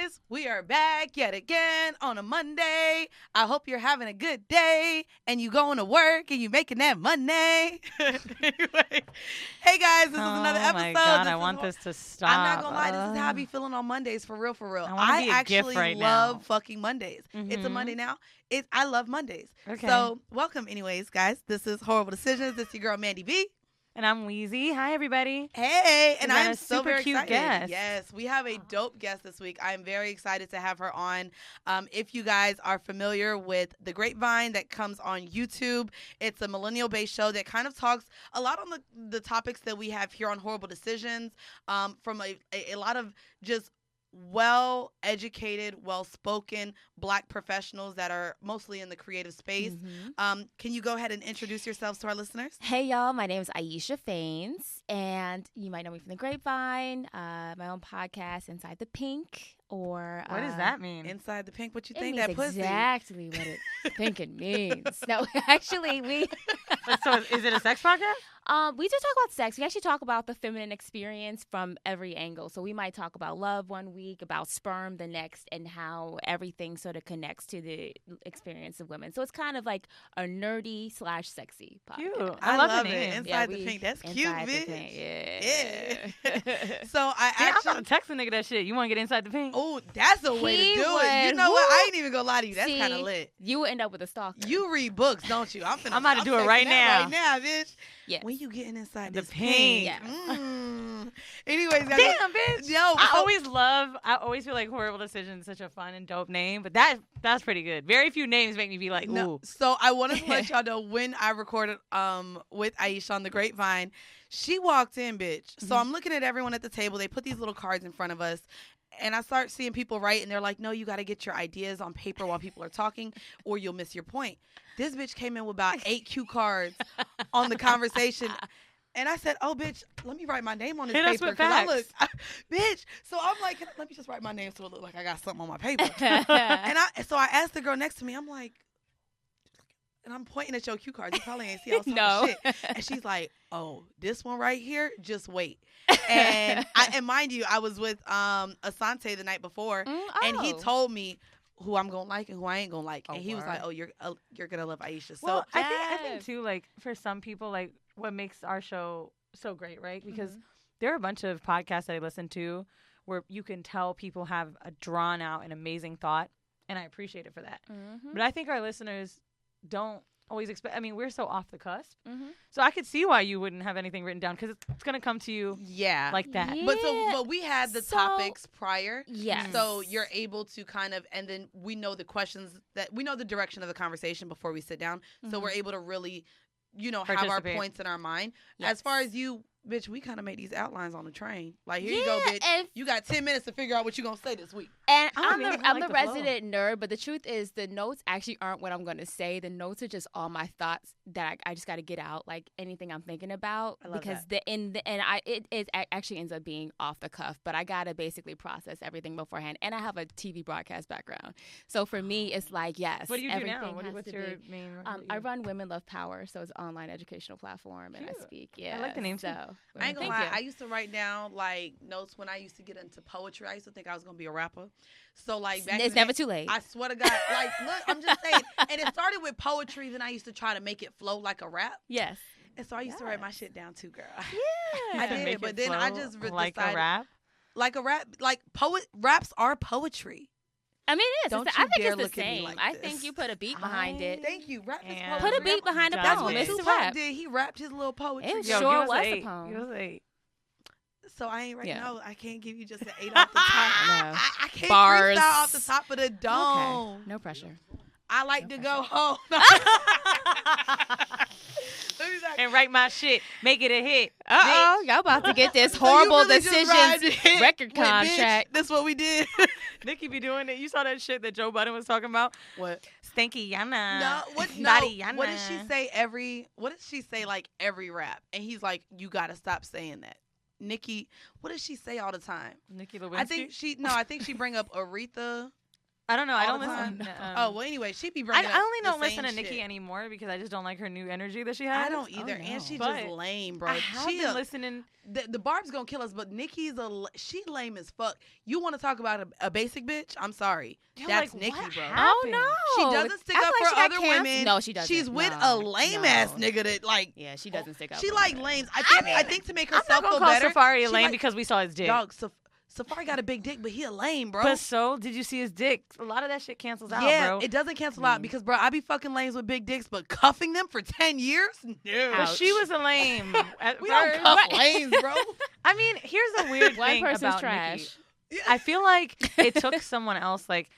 guys, we are back yet again on a Monday. I hope you're having a good day and you going to work and you making that money. Anyway, hey guys, this is another episode. Oh my God, I want this to stop. I'm not gonna lie, this is how I be feeling on Mondays, for real, for real. I actually love now. fucking Mondays. Mm-hmm. It's a Monday now. I love Mondays. Okay. So welcome, anyways, guys. This is Horrible Decisions. This is your girl Mandy B. And I'm Wheezy. Hi, everybody. Hey, and I'm a so super very cute excited. guest. Yes, we have a dope guest this week. I'm very excited to have her on. If you guys are familiar with The Grapevine that comes on YouTube, it's a millennial-based show that kind of talks a lot on the topics that we have here on Horrible Decisions, from a lot of just well-educated, well-spoken Black professionals that are mostly in the creative space. Mm-hmm. Can you go ahead and introduce yourselves to our listeners? Hey, y'all. My name is Aisha Faines, and you might know me from The Grapevine, my own podcast, Inside the Pink, or... What does that mean? Inside the Pink, what you it think? means That pussy? exactly what it think it means. No, actually, we... So is it a sex podcast? We do talk about sex. We actually talk about the feminine experience from every angle. So we might talk about love one week, about sperm the next, and how everything sort of connects to the experience of women. So it's kind of like a nerdy / sexy podcast. Cute. I love it. Name. Inside the Pink. That's cute, Inside the bitch. Pink, yeah. So I I'm actually... about to text a nigga that shit. You want to get inside the pink? Oh, that's a way He to do it. You would. know what? Woo. I ain't even gonna lie to you. That's See, kind of lit. You would end up with a stalker. You read books, don't you? I'm about to do it right texting now. that right now, bitch. Yes. When you getting inside The this pink. Yeah. Anyways, guys. Damn, bitch. Yo, I always feel like Horrible Decisions is such a fun and dope name, but that's pretty good. Very few names make me be like, ooh. No, so I wanted to let y'all know when I recorded with Aisha on The Grapevine, she walked in, bitch. So I'm looking at everyone at the table. They put these little cards in front of us. And I start seeing people write, and they're like, no, you got to get your ideas on paper while people are talking, or you'll miss your point. This bitch came in with about 8 cue cards on the conversation. And I said, oh, bitch, let me write my name on this Hit us paper. with I facts. bitch. So I'm like, let me just write my name so it look like I got something on my paper. So I asked the girl next to me, I'm like, and I'm pointing at your cue cards. You probably ain't see all No. shit. And she's like, oh, this one right here, just wait. And mind you, I was with Asante the night before, and he told me who I'm gonna like and who I ain't gonna like. And he was like, oh, you're gonna love Aisha. So Well, I think too, like, for some people, like, what makes our show so great, right? Because there are a bunch of podcasts that I listen to where you can tell people have a drawn out and amazing thought, and I appreciate it for that. But I think our listeners don't always expect. I mean, we're so off the cusp, so I could see why you wouldn't have anything written down, because it's gonna come to you, like that. Yeah. But we had the topics prior, Yes. so you're able to kind of, and then we know the questions that we know the direction of the conversation before we sit down, so we're able to really, have our Participate. points in our mind. Yes. As far as you, bitch, we kind of made these outlines on the train. Like, here you go, bitch. And You got 10 minutes to figure out what you're gonna say this week. And I I'm mean, the, I I'm like the the flow. resident nerd, but the truth is the notes actually aren't what I'm going to say. The notes are just all my thoughts that I just got to get out, like anything I'm thinking about. I love because that. it actually ends up being off the cuff, but I got to basically process everything beforehand. And I have a TV broadcast background. So for me, it's like, yes. What do you do now? everything has What's to your be- main? I run Women Love Power, so it's an online educational platform, and I Cute. speak. Yeah, I like the name, too. So, I ain't gonna thank lie. you. I used to write down like notes when I used to get into poetry. I used to think I was gonna be a rapper. So like back It's in never the day, too late. I swear to God, like look, I'm just saying. And it started with poetry. Then I used to try to make it flow like a rap. Yes. And so I used to write my shit down too, girl. Yeah. I did, Make but it then I flow just like decided, a rap. like a rap, like raps are poetry. I mean, it is. Don't I you think dare it's the look at me same. like I this. think you put a beat behind it. Thank you. Rap is And Put a poetry. beat behind a That's poem. what It's a Tupac rap. did. He rapped his little poetry. It girl. sure give us was an a 8. poem. Give us an 8. So I ain't right Yeah. now. I can't give you just an 8 off the top. No. I can't Bars. freestyle off the top of the dome. Okay. No pressure. I like to go home. Let me start. And write my shit. Make it a hit. Uh-oh. Y'all about to get this So you horrible really just rhymed decisions it. record Wait, bitch, contract. that's what we did. Nicki be doing it. You saw that shit that Joe Budden was talking about? What? Stinky Yana. No, what? No. Naughty Yana. What did she say? What did she say? Like every rap, and he's like, "You gotta stop saying that." Nicki, what does she say all the time? Nicki Lewinsky? I think she bring up Aretha. I don't know. I All don't the listen. Oh, well, anyway, she be bringing I only the don't listen to same Nicki shit. anymore because I just don't like her new energy that she has. I don't either, no. and she's But just lame, bro. I have She been a- listening. the Barb's gonna kill us, but Nikki's she lame as fuck. You want to talk about a basic bitch? I'm sorry, Yo, that's like, Nikki, what bro. happened? Oh no, She doesn't stick I feel up like for she got other canceled. women. No, she doesn't. She's with No, a lame ass no. nigga that like. Yeah, she doesn't stick up. She for like women. lames. I think to make I'm herself not feel gonna call better. Safari she a lame like- because we saw his dick. Dog, Safari got a big dick, but he a lame, bro. But so did you see his dick? A lot of that shit cancels out, yeah, bro. it doesn't cancel out because, bro, I be fucking lames with big dicks, but cuffing them for 10 years? No. But Ouch. she was a lame. At We don't first. cuff lames, bro. I mean, here's a weird One thing person's about trash. Nicki. Yeah. I feel like it took someone else. Like,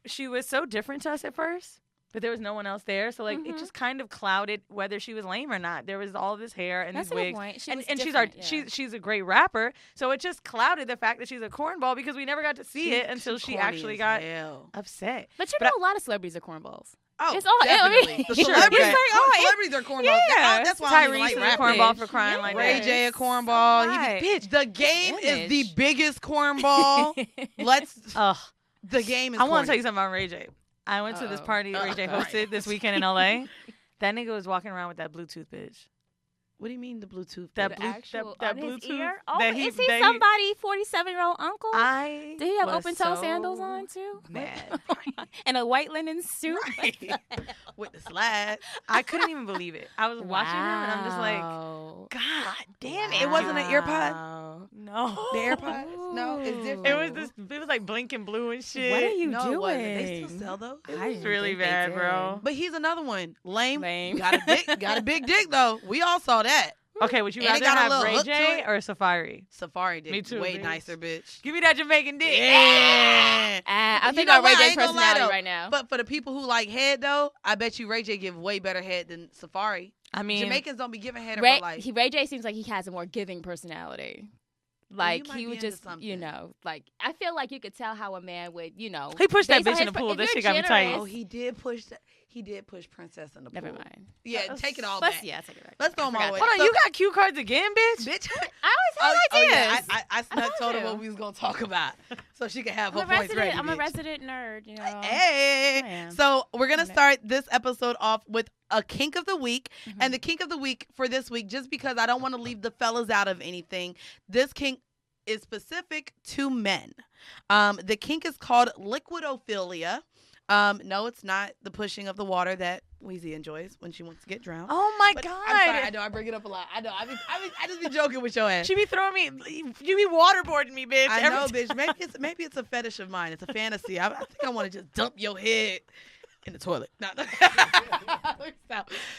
she was so different to us at first, but there was no one else there. So, like, it just kind of clouded whether she was lame or not. There was all this hair and That's these a good wigs. point. She and was and different, she's a great rapper. So it just clouded the fact that she's a cornball because we never got to see it until she corny actually as got hell. upset. But you But know, a lot of celebrities are cornballs. Oh, It's all- I definitely. mean, the sure. celebrities, It's like, oh, celebrities are cornballs. yeah. That's why I don't even Tyrese like is a rapping. cornball for crying like Ray that. J a cornball. Right. Bitch, the game is the image. biggest cornball. Ugh. The game is I want to tell corny. you something about Ray J. I went to this Uh-oh. party Ray J hosted this weekend in LA. That nigga was walking around with that Bluetooth bitch. What do you mean the Bluetooth? That The blue, actual that on his Bluetooth. ear? Oh, that is he that somebody 47-year-old uncle? I Did he have was open toe so sandals on too? mad. And a white linen suit? With the slides. I couldn't even believe it. I was watching him and I'm just like, Wow. God damn it! It wasn't an ear pod? Wow. No. The AirPods? No, it's different. It was this. It was like blinking blue and shit. What are you no, doing? it wasn't. They still sell those. It I was didn't really think they bad, did. bro. But he's another one. Lame. Lame. Got a dick. Got a big dick though. We all saw that. Okay, would you And it rather got a have little Ray hook to J it. or Safari? Safari dick. Me too, Way bitch. nicer, bitch. Give me that Jamaican dick. Yeah. I You think know about Ray what? I J's ain't gonna lie, personality though. right now. But for the people who like head though, I bet you Ray J give way better head than Safari. I mean, Jamaicans don't be giving head in Ray, real life. Ray J seems like he has a more giving personality. Like might he be would into just, something. like I feel like you could tell how a man would, he pushed that based on bitch in his- the pool. if That you're shit got me tight. generous- Oh, he did push. He did push Princess in the pool. Never mind. Yeah, take it all Let's, back. yeah, take it back. Let's throw them all I away. forgot. Hold on, you got cue cards again, bitch? Bitch. I always have ideas. Yeah, I told told her you. what we was gonna talk about, so she could have her I'm a points ready. resident. I'm a bitch. resident nerd. You know. Hey. I am. So we're gonna Okay. start this episode off with a kink of the week, and the kink of the week for this week, just because I don't want to leave the fellas out of anything. This kink is specific to men. The kink is called liquid Ophelia. No, it's not the pushing of the water that Weezy enjoys when she wants to get drowned. Oh my But god! I'm sorry, I know I bring it up a lot. I know. I just be joking with your ass. She be throwing me. You be waterboarding me, bitch. I every know, time. bitch. Maybe it's a fetish of mine. It's a fantasy. I think I want to just dump your head in the toilet. No.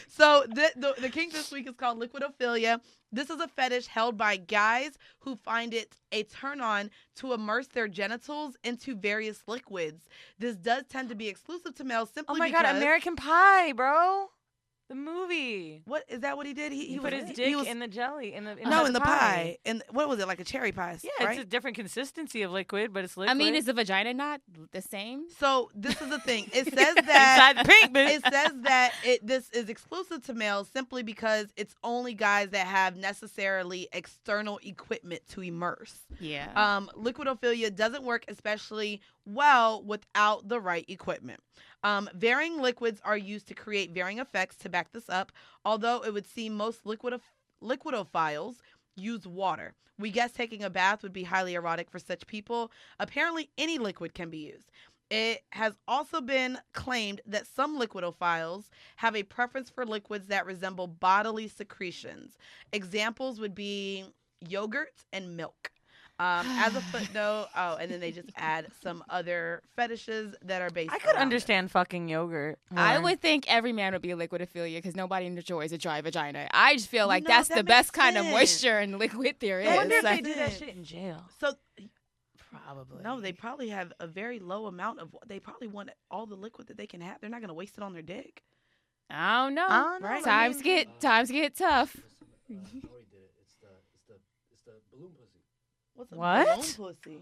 So the kink this week is called liquid Ophelia. This is a fetish held by guys who find it a turn on to immerse their genitals into various liquids. This does tend to be exclusive to males simply Oh my because god, American Pie, bro. The movie. What is that? What he did? He put was- his he dick was- in the jelly. In the pie. And what was it, like a cherry pie? Yeah, right? it's a different consistency of liquid, but it's liquid. I mean, is the vagina not the same? So this is the thing. It says that inside the pink, bitch. it says that this is exclusive to males simply because it's only guys that have necessarily external equipment to immerse. Yeah. Liquid Ophelia doesn't work especially well without the right equipment. Varying liquids are used to create varying effects to back this up, although it would seem most liquidophiles use water. We guess taking a bath would be highly erotic for such people. Apparently, any liquid can be used. It has also been claimed that some liquidophiles have a preference for liquids that resemble bodily secretions. Examples would be yogurt and milk. As a footnote, and then they just add some other fetishes that are based. I could around understand fucking yogurt. I more. would think every man would be a liquidophilia because nobody enjoys a dry vagina. I just feel like No, that's that the makes best kind of sense. moisture and liquid there is. I wonder if they Like- do that shit in jail. it. So Probably. no, they probably have a very low amount of. They probably want all the liquid that they can have. They're not gonna waste it on their dick. I don't know. I don't know, Right. Times get tough. It's the balloon pussy. What's a What? balloon pussy?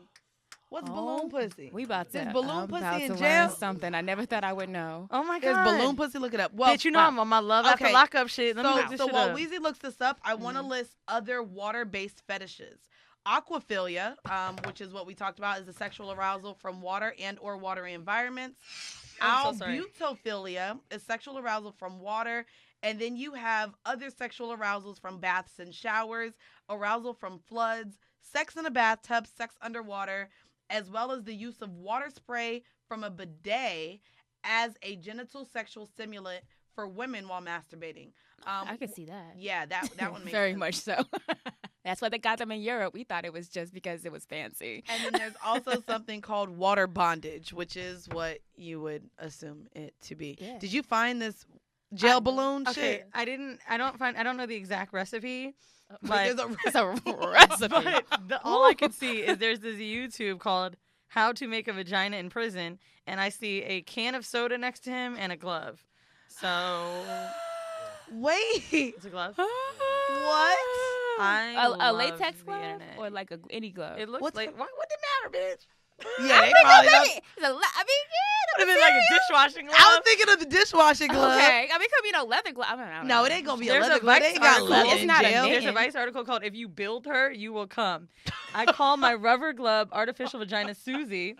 What's balloon pussy? We about to. Is balloon I'm pussy about in to jail? learn something I never thought I would know. Oh my There's god. balloon pussy. Look it up. Well, Bitch, you know I'm on my love after okay. lockup shit. Let me look this So shit while up. Weezy looks this up, I want to list other water-based fetishes. Aquaphilia, which is what we talked about, is the sexual arousal from water and or watery environments. I'm so sorry. Albutophilia is sexual arousal from water. And then you have other sexual arousals from baths and showers, arousal from floods, sex in a bathtub, sex underwater, as well as the use of water spray from a bidet as a genital sexual stimulant for women while masturbating. I could see that. Yeah, that one makes very sense. much so. That's why they got them in Europe. We thought it was just because it was fancy. And then there's also something called water bondage, which is what you would assume it to be. Yeah. Did you find this gel balloon Okay, shit? I don't know the exact recipe. Like, But, It's a recipe. but all I can see is there's this YouTube called How to Make a Vagina in Prison, and I see a can of soda next to him and a glove. So Wait, it's a glove. what? I a love latex the glove internet. or like any glove? It looks What's like the- what did it matter, bitch? Yeah, they probably don't. Would have been like a dishwashing glove. I was thinking of the dishwashing glove. Okay, I mean, it could be no leather glove. I don't No, know. it ain't gonna be There's a leather a glove. They Vice ain't got article. leather It's in not a jail. knit. There's a Vice article called "If You Build Her, You Will Come." I call my rubber glove artificial vagina Susie.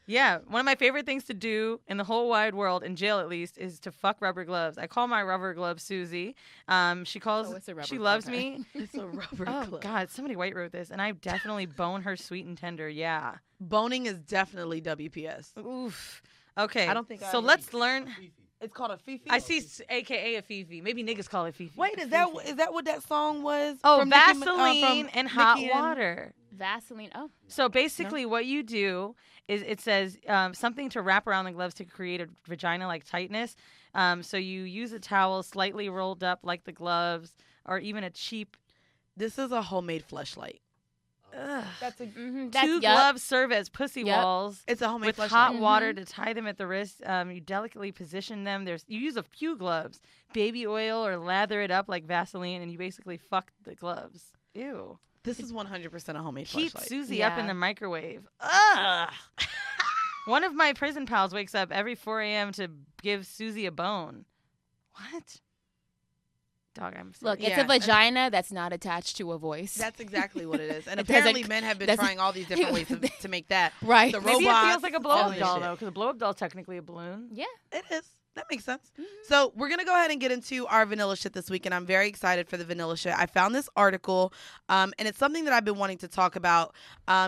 Yeah, one of my favorite things to do in the whole wide world, in jail at least, is to fuck rubber gloves. I call my rubber glove Susie. She calls. Oh, it's a rubber she glove, loves okay. me. It's a rubber Oh glove. God, somebody white wrote this, and I definitely bone her sweet and tender. Yeah. Boning is definitely WPS. Oof. Okay. I don't think so. I- Let's learn. Fifi. It's called a Fifi. I see, AKA a Fifi. Maybe niggas call it Fifi. Wait, is that what that song was? Oh, from Nicki Vaseline from and hot Nicki and- water. Vaseline. Oh, So basically, what you do is it says something to wrap around the gloves to create a vagina-like tightness. So you use a towel slightly rolled up like the gloves, or even a cheap. This is a homemade fleshlight. That's a. Two gloves serve as pussy Yep. walls It's a homemade with fleshlight. hot water to tie them at the wrist. You delicately position them. You use a few gloves, baby oil, or lather it up like Vaseline, and you basically fuck the gloves. Ew. This is 100% a homemade Heat fleshlight. Susie up in Yeah. the microwave. Ugh. One of my prison pals wakes up every 4 a.m. to give Susie a bone. What? Dog, I'm sorry. look, Yeah. it's a vagina that's not attached to a voice. That's exactly what it is. And It doesn't- apparently men have been doesn't- trying all these different ways to make that. right. The Maybe it robots, feels like a all blow-up this doll, shit. though, because a blow-up doll is technically a balloon. Yeah. It is. That makes sense. So we're going to go ahead and get into our vanilla shit this week, and I'm very excited for the vanilla shit. I found this article, and it's something that I've been wanting to talk about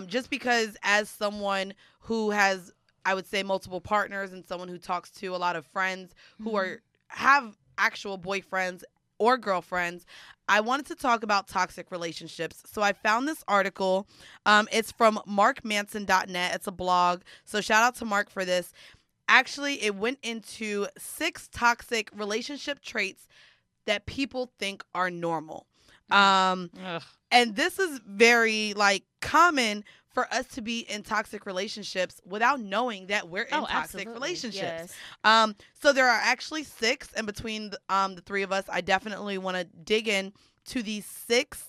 just because as someone who has, I would say, multiple partners and someone who talks to a lot of friends who have actual boyfriends or girlfriends, I wanted to talk about toxic relationships. So I found this article. It's from markmanson.net. It's a blog. So shout out to Mark for this. Actually, it went into 6 toxic relationship traits that people think are normal. Ugh. And this is very common for us to be in toxic relationships without knowing that we're in toxic absolutely. relationships. Yes. So there are actually 6, and between the 3 of us, I definitely want to dig in to these 6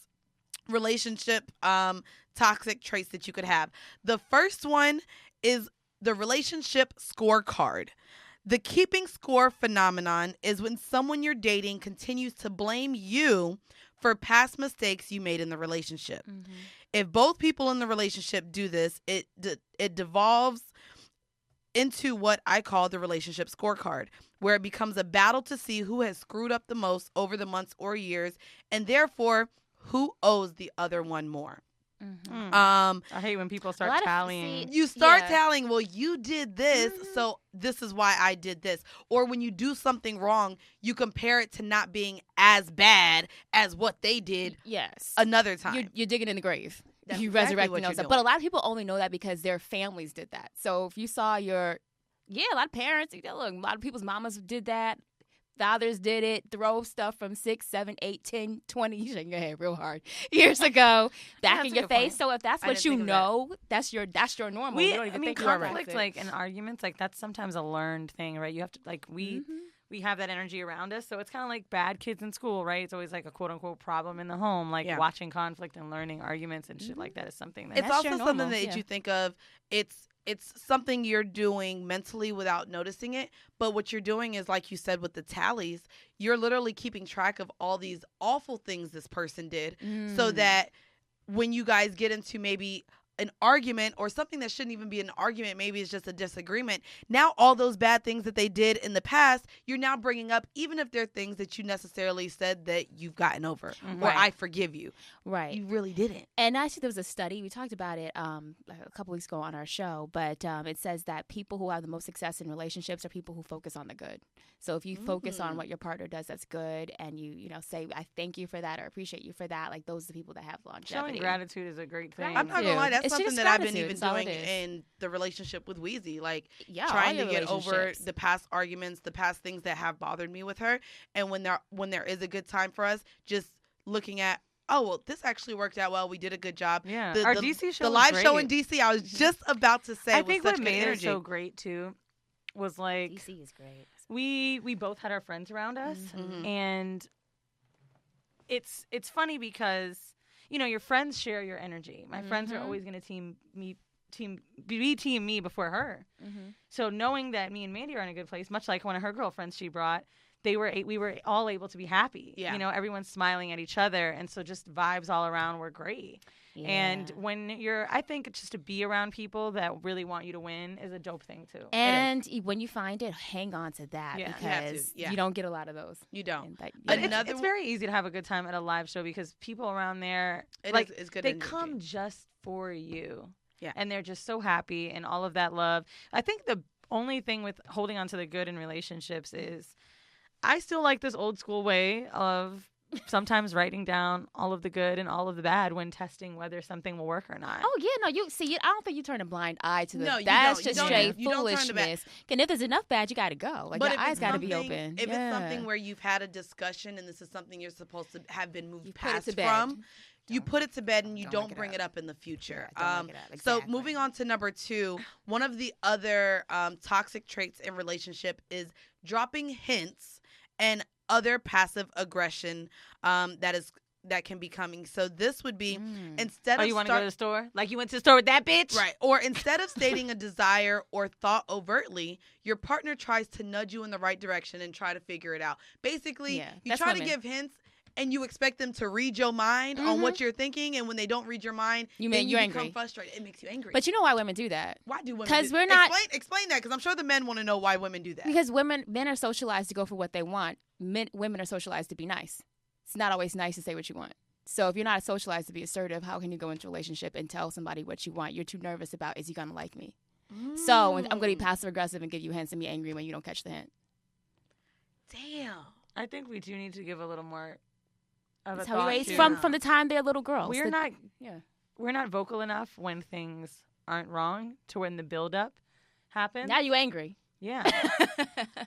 relationship toxic traits that you could have. The first one is the relationship scorecard. The keeping score phenomenon is when someone you're dating continues to blame you for past mistakes you made in the relationship. If both people in the relationship do this, it devolves into what I call the relationship scorecard, where it becomes a battle to see who has screwed up the most over the months or years, and therefore who owes the other one more. I hate when people lot start of- tallying. You start Yeah. tallying, well, you did this, so this is why I did this. Or when you do something wrong, you compare it to not being as bad as what they did Yes. another time. You're digging in the grave. That's You exactly resurrecting what you're yourself. doing. But a lot of people only know that because their families did that. So if you saw a lot of parents, look, a lot of people's mamas did that. Fathers did it, throw stuff from 6, 7, 8, 10, 20, you shaking your head real hard, years ago, back that's in a your good face. point. So if that's I what didn't you think of that. know, that's your normal. You don't even think you're conflict, toxic. and arguments, that's sometimes a learned thing, right? You have to, we have that energy around us. So it's kind of like bad kids in school, right? It's always like a quote unquote problem in the home. Like Yeah. watching conflict and learning arguments and shit like that is something that It's That's also your something normal, that yeah. you think of. It's something you're doing mentally without noticing it. But what you're doing is, like you said, with the tallies, you're literally keeping track of all these awful things this person did, so that when you guys get into maybe an argument or something that shouldn't even be an argument, maybe it's just a disagreement. Now all those bad things that they did in the past, you're now bringing up, even if they're things that you necessarily said that you've gotten over or I forgive you. Right. You really didn't. And actually, there was a study, we talked about it like a couple weeks ago on our show, but it says that people who have the most success in relationships are people who focus on the good. So if you focus on what your partner does that's good, and you know, say, I thank you for that or appreciate you for that, like those are the people that have longevity. Showing gratitude is a great thing. I'm not gonna lie, that's It's something just that I've been gratitude. even That's all doing it is. in the relationship with Weezy. Like Yeah, trying all to your get over relationships. the past arguments, the past things that have bothered me with her. And when there is a good time for us, just looking at, oh, well, this actually worked out well. We did a good job. Yeah. The, Our the, DC show the was live great. show in DC, I was just about to say I was think such what good made energy. it so great too was like DC is great. we both had our friends around us, and it's funny because your friends share your energy. My friends are always going to team me before her. So knowing that me and Mandy are in a good place, much like one of her girlfriends she brought, we were all able to be happy. Yeah. Everyone's smiling at each other, and so just vibes all around were great. Yeah. And when I think just to be around people that really want you to win is a dope thing too. And when you find it, hang on to that Yeah. You have to, because yeah. you don't get a lot of those. You don't. And that- But yeah. it's very easy to have a good time at a live show because people around there, It's good they energy. come just for you. Yeah. And they're just so happy and all of that love. I think the only thing with holding on to the good in relationships is I still like this old school way of sometimes writing down all of the good and all of the bad when testing whether something will work or not. Oh yeah, no, you see it. I don't think you turn a blind eye to the. No, you that's don't. You just don't. straight You don't turn the back. foolishness. And if there's enough bad, you got to go. Like But your if eyes it's got to be something- open. If Yeah. it's something where you've had a discussion and this is something you're supposed to have been moved You put it past to bed. from, you put it to bed and you Don't don't bring bring it it up in the future. Yeah, don't bring it up. So Exactly. moving on to number 2, one of the other toxic traits in relationship is dropping hints and other passive aggression that can be coming. So this would be instead of you want to go to the store? Like you went to the store with that bitch? Right. Or instead of stating a desire or thought overtly, your partner tries to nudge you in the right direction and try to figure it out. Basically, Yeah, you that's try women. to give hints and you expect them to read your mind on what you're thinking, and when they don't read your mind, You then make- you you're become angry. frustrated. It makes you angry. But you know why women do that? Why do women? 'Cause do- we're not- explain that, because I'm sure the men want to know why women do that. Because men are socialized to go for what they want. Women are socialized to be nice. It's not always nice to say what you want. So if you're not socialized to be assertive, how can you go into a relationship and tell somebody what you want? You're too nervous about, is he going to like me? So I'm going to be passive aggressive and give you hints and be angry when you don't catch the hint. Damn. I think we do need to give a little more of That's a how we thought raise to- from the time they're little girls. We're not Yeah. we're not vocal enough when things aren't wrong to when the build up happens. Now you angry. Yeah.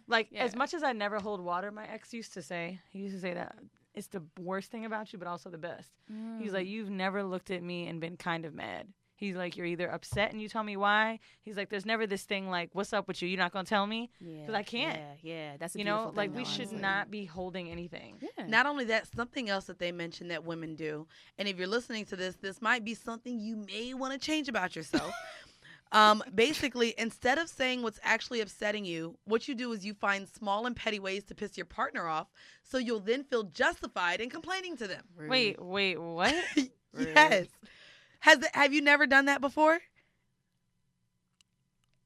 Like Yeah. as much as I never hold water, my ex used to say that it's the worst thing about you, but also the best. He's like, you've never looked at me and been kind of mad. He's like, you're either upset and you tell me why. He's like, there's never this thing like, what's up with you? You're not going to tell me? Yeah. Because I can't. Yeah. That's a You beautiful know, thing, like though, we should honestly. not be holding anything. Yeah. Not only that, something else that they mentioned that women do, and if you're listening to this might be something you may want to change about yourself. Basically, instead of saying what's actually upsetting you, what you do is you find small and petty ways to piss your partner off, so you'll then feel justified in complaining to them. Wait, what? Yes. Have you never done that before?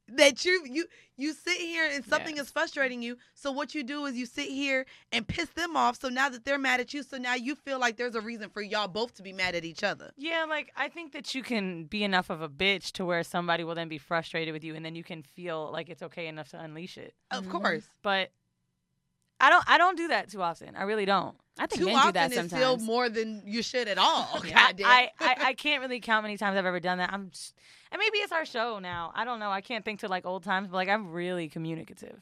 That you sit here and something is frustrating you, so what you do is you sit here and piss them off, so now that they're mad at you, so now you feel like there's a reason for y'all both to be mad at each other. Yeah, like I think that you can be enough of a bitch to where somebody will then be frustrated with you, and then you can feel like it's okay enough to unleash it. Of course. But I don't do that too often. I really don't. I think Too men do often that is sometimes. still more than you should at all. Yeah. Goddamn. I can't really count many times I've ever done that. And maybe it's our show now. I don't know. I can't think to like old times, but like I'm really communicative.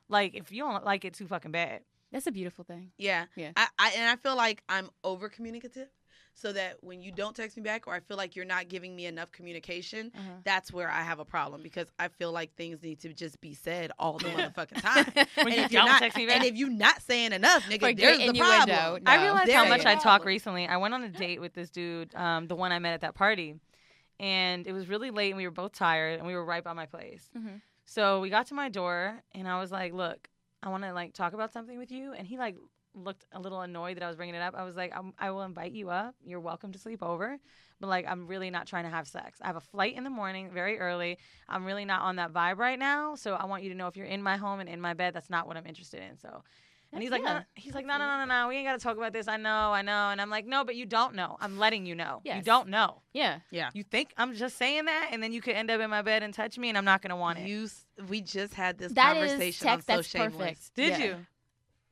Like if you don't like it too fucking bad. That's a beautiful thing. Yeah. Yeah. I feel like I'm over communicative, so that when you don't text me back or I feel like you're not giving me enough communication, that's where I have a problem, because I feel like things need to just be said all the motherfucking time. When And you if you're don't not, text me back. and if you're not saying enough, nigga, Forget there's the innuendo. problem. No. I realized how There's much the I talk problem. recently. I went on a date with this dude, the one I met at that party, and it was really late and we were both tired and we were right by my place. So we got to my door and I was like, look, I want to like talk about something with you. And he like looked a little annoyed that I was bringing it up. I was like, I will invite you up. You're welcome to sleep over. But, like, I'm really not trying to have sex. I have a flight in the morning, very early. I'm really not on that vibe right now. So I want you to know if you're in my home and in my bed, that's not what I'm interested in. So, and he's like, no, we ain't got to talk about this. I know. And I'm like, no, but you don't know. I'm letting you know. Yes. You don't know. Yeah. You think I'm just saying that, and then you could end up in my bed and touch me, and I'm not going to want it. We just had this That conversation is on So that's Shameless. perfect. Did Yeah. you?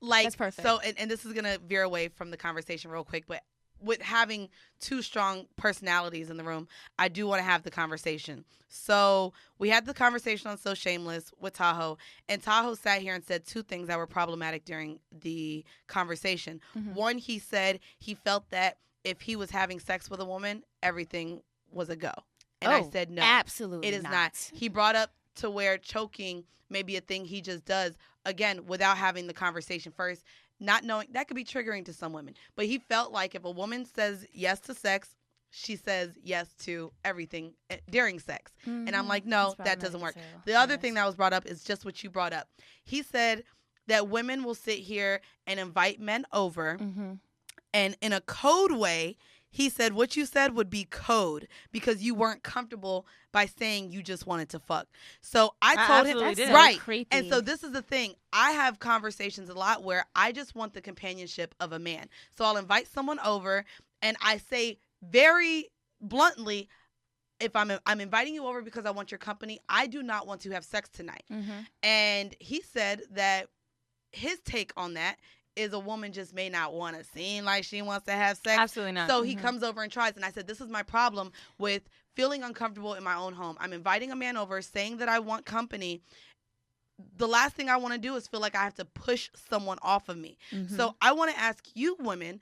Like, That's perfect. So, and this is going to veer away from the conversation real quick, but with having two strong personalities in the room, I do want to have the conversation. So we had the conversation on So Shameless with Tahoe, and Tahoe sat here and said two things that were problematic during the conversation. Mhm. One, he said he felt that if he was having sex with a woman, everything was a go. And I said no. Absolutely It is not. He brought up to where choking may be a thing he just does, again, without having the conversation first, not knowing. That could be triggering to some women. But he felt like if a woman says yes to sex, she says yes to everything during sex. And I'm like, no, that doesn't work. The other thing that was brought up is just what you brought up. He said that women will sit here and invite men over, and in a code way, he said what you said would be code because you weren't comfortable by saying you just wanted to fuck. So I told him, absolutely did. right. Creepy. And so this is the thing. I have conversations a lot where I just want the companionship of a man. So I'll invite someone over and I say very bluntly, if I'm inviting you over because I want your company, I do not want to have sex tonight. And he said that his take on that is a woman just may not want to seem like she wants to have sex. Absolutely not. So he comes over and tries. And I said, this is my problem with feeling uncomfortable in my own home. I'm inviting a man over, saying that I want company. The last thing I want to do is feel like I have to push someone off of me. So I want to ask you women,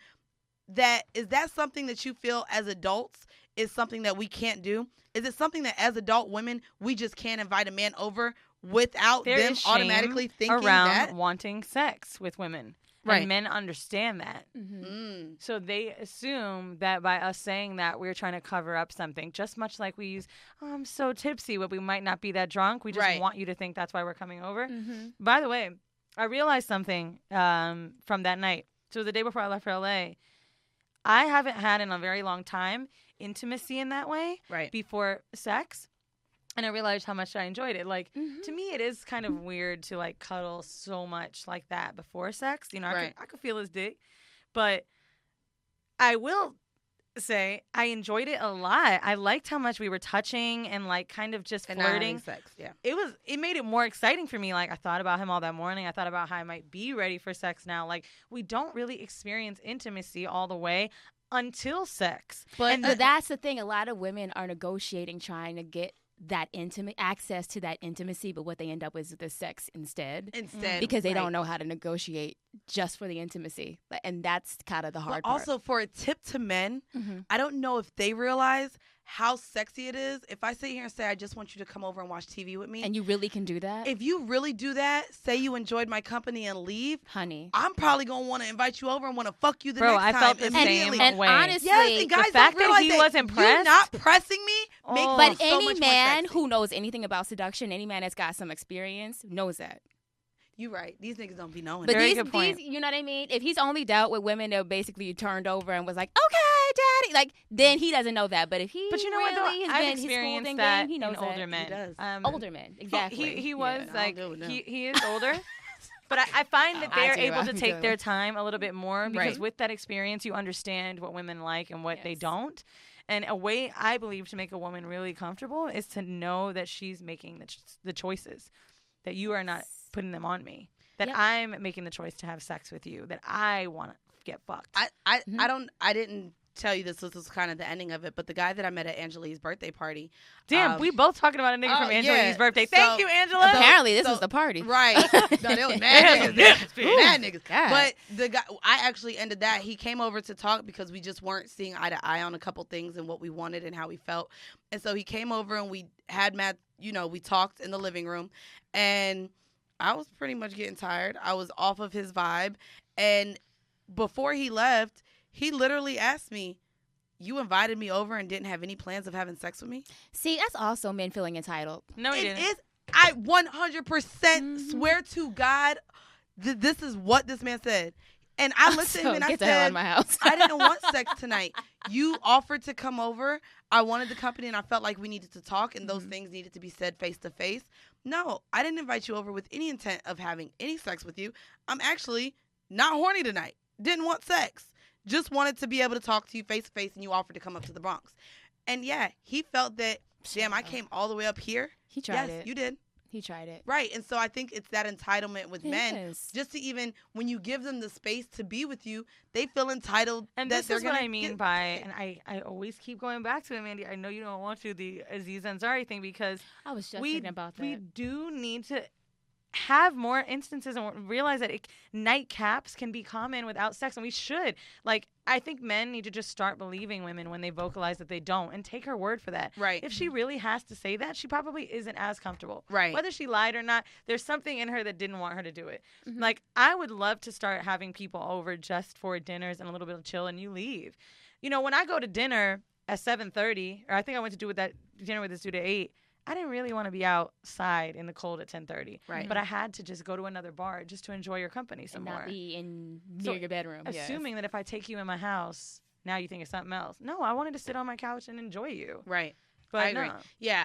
is that something that you feel as adults is something that we can't do? Is it something that as adult women, we just can't invite a man over without There them is shame automatically thinking around that? wanting sex with women. Right. And men understand that. So they assume that by us saying that, we're trying to cover up something. Just much like we use, oh, I'm so tipsy, but we might not be that drunk. We just want you to think that's why we're coming over. By the way, I realized something from that night. So the day before I left for LA, I haven't had in a very long time intimacy in that way before sex. And I realized how much I enjoyed it. Like, to me, it is kind of weird to, like, cuddle so much like that before sex. You know, I could feel his dick. But I will say I enjoyed it a lot. I liked how much we were touching and, like, kind of just flirting. Sex, yeah. It made it more exciting for me. Like, I thought about him all that morning. I thought about how I might be ready for sex now. Like, we don't really experience intimacy all the way until sex. But that's the thing. A lot of women are negotiating, trying to get that intimate access to that intimacy, but what they end up with is the sex instead because they don't know how to negotiate just for the intimacy, and that's kind of the hard part. Also, for a tip to men, I don't know if they realize how sexy it is if I sit here and say I just want you to come over and watch TV with me, and you really can do that. If you really do that, say you enjoyed my company and leave, honey, I'm probably gonna want to invite you over and want to fuck you the Bro, next time. I felt the same way. And honestly, yes, and guys the fact don't that he realize was impressed, you not pressing me makes but me so any much man more sexy. who knows anything about seduction, any man that's got some experience, knows that. You right. These niggas don't be knowing. But Very these, good point. you know what I mean? If he's only dealt with women that basically turned over and was like, okay, daddy, like, then he doesn't know that. But if he but you know really what, though? has I've been his experienced school that game, he knows in older that. men. He does. Older men, exactly. He was Yeah, like, I'll do it now. he is older. But I find that they're able to take their time a little bit more because with that experience, you understand what women like and what they don't. And a way I believe to make a woman really comfortable is to know that she's making the choices, that you are not putting them on me, that I'm making the choice to have sex with you, that I want to get fucked. I didn't tell you this was kind of the ending of it, but the guy that I met at Angelique's birthday party. Damn, we both talking about a nigga from Angelique's birthday. Thank you, Angela. Apparently, this was the party. Right. No, there was mad niggas there. Mad niggas. God. But the guy, I actually ended that. He came over to talk because we just weren't seeing eye to eye on a couple things and what we wanted and how we felt. And so he came over and we had we talked in the living room. And I was pretty much getting tired. I was off of his vibe. And before he left, he literally asked me, you invited me over and didn't have any plans of having sex with me? See, that's also men feeling entitled. No, he didn't. It is. I 100% swear to God, this is what this man said. And I looked at him and I get the hell out said, of my house. I didn't want sex tonight. You offered to come over. I wanted the company and I felt like we needed to talk and those things needed to be said face to face. No, I didn't invite you over with any intent of having any sex with you. I'm actually not horny tonight. Didn't want sex. Just wanted to be able to talk to you face to face and you offered to come up to the Bronx. And yeah, he felt that, damn, I came all the way up here. He tried it. Yes, you did. He tried it. Right. And so I think it's that entitlement with men. Yes. Just to even, when you give them the space to be with you, they feel entitled. And that this they're is what gonna I mean by, and I always keep going back to it, Mandy. I know you don't want to, the Aziz Ansari thing, because I was just thinking about that. we do need to have more instances and realize that nightcaps can be common without sex, and we should. Like, I think men need to just start believing women when they vocalize that they don't and take her word for that. Right. If she really has to say that, she probably isn't as comfortable. Right. Whether she lied or not, there's something in her that didn't want her to do it. Mm-hmm. Like, I would love to start having people over just for dinners and a little bit of chill, and you leave. You know, when I go to dinner at 7:30, or I think I went to do with that dinner with this dude at 8, I didn't really want to be outside in the cold at 10:30. Right. But I had to just go to another bar just to enjoy your company some and more. not be in So, near your bedroom. Assuming that if I take you in my house, now you think it's something else. No, I wanted to sit on my couch and enjoy you. Right. But I agree. no. Yeah,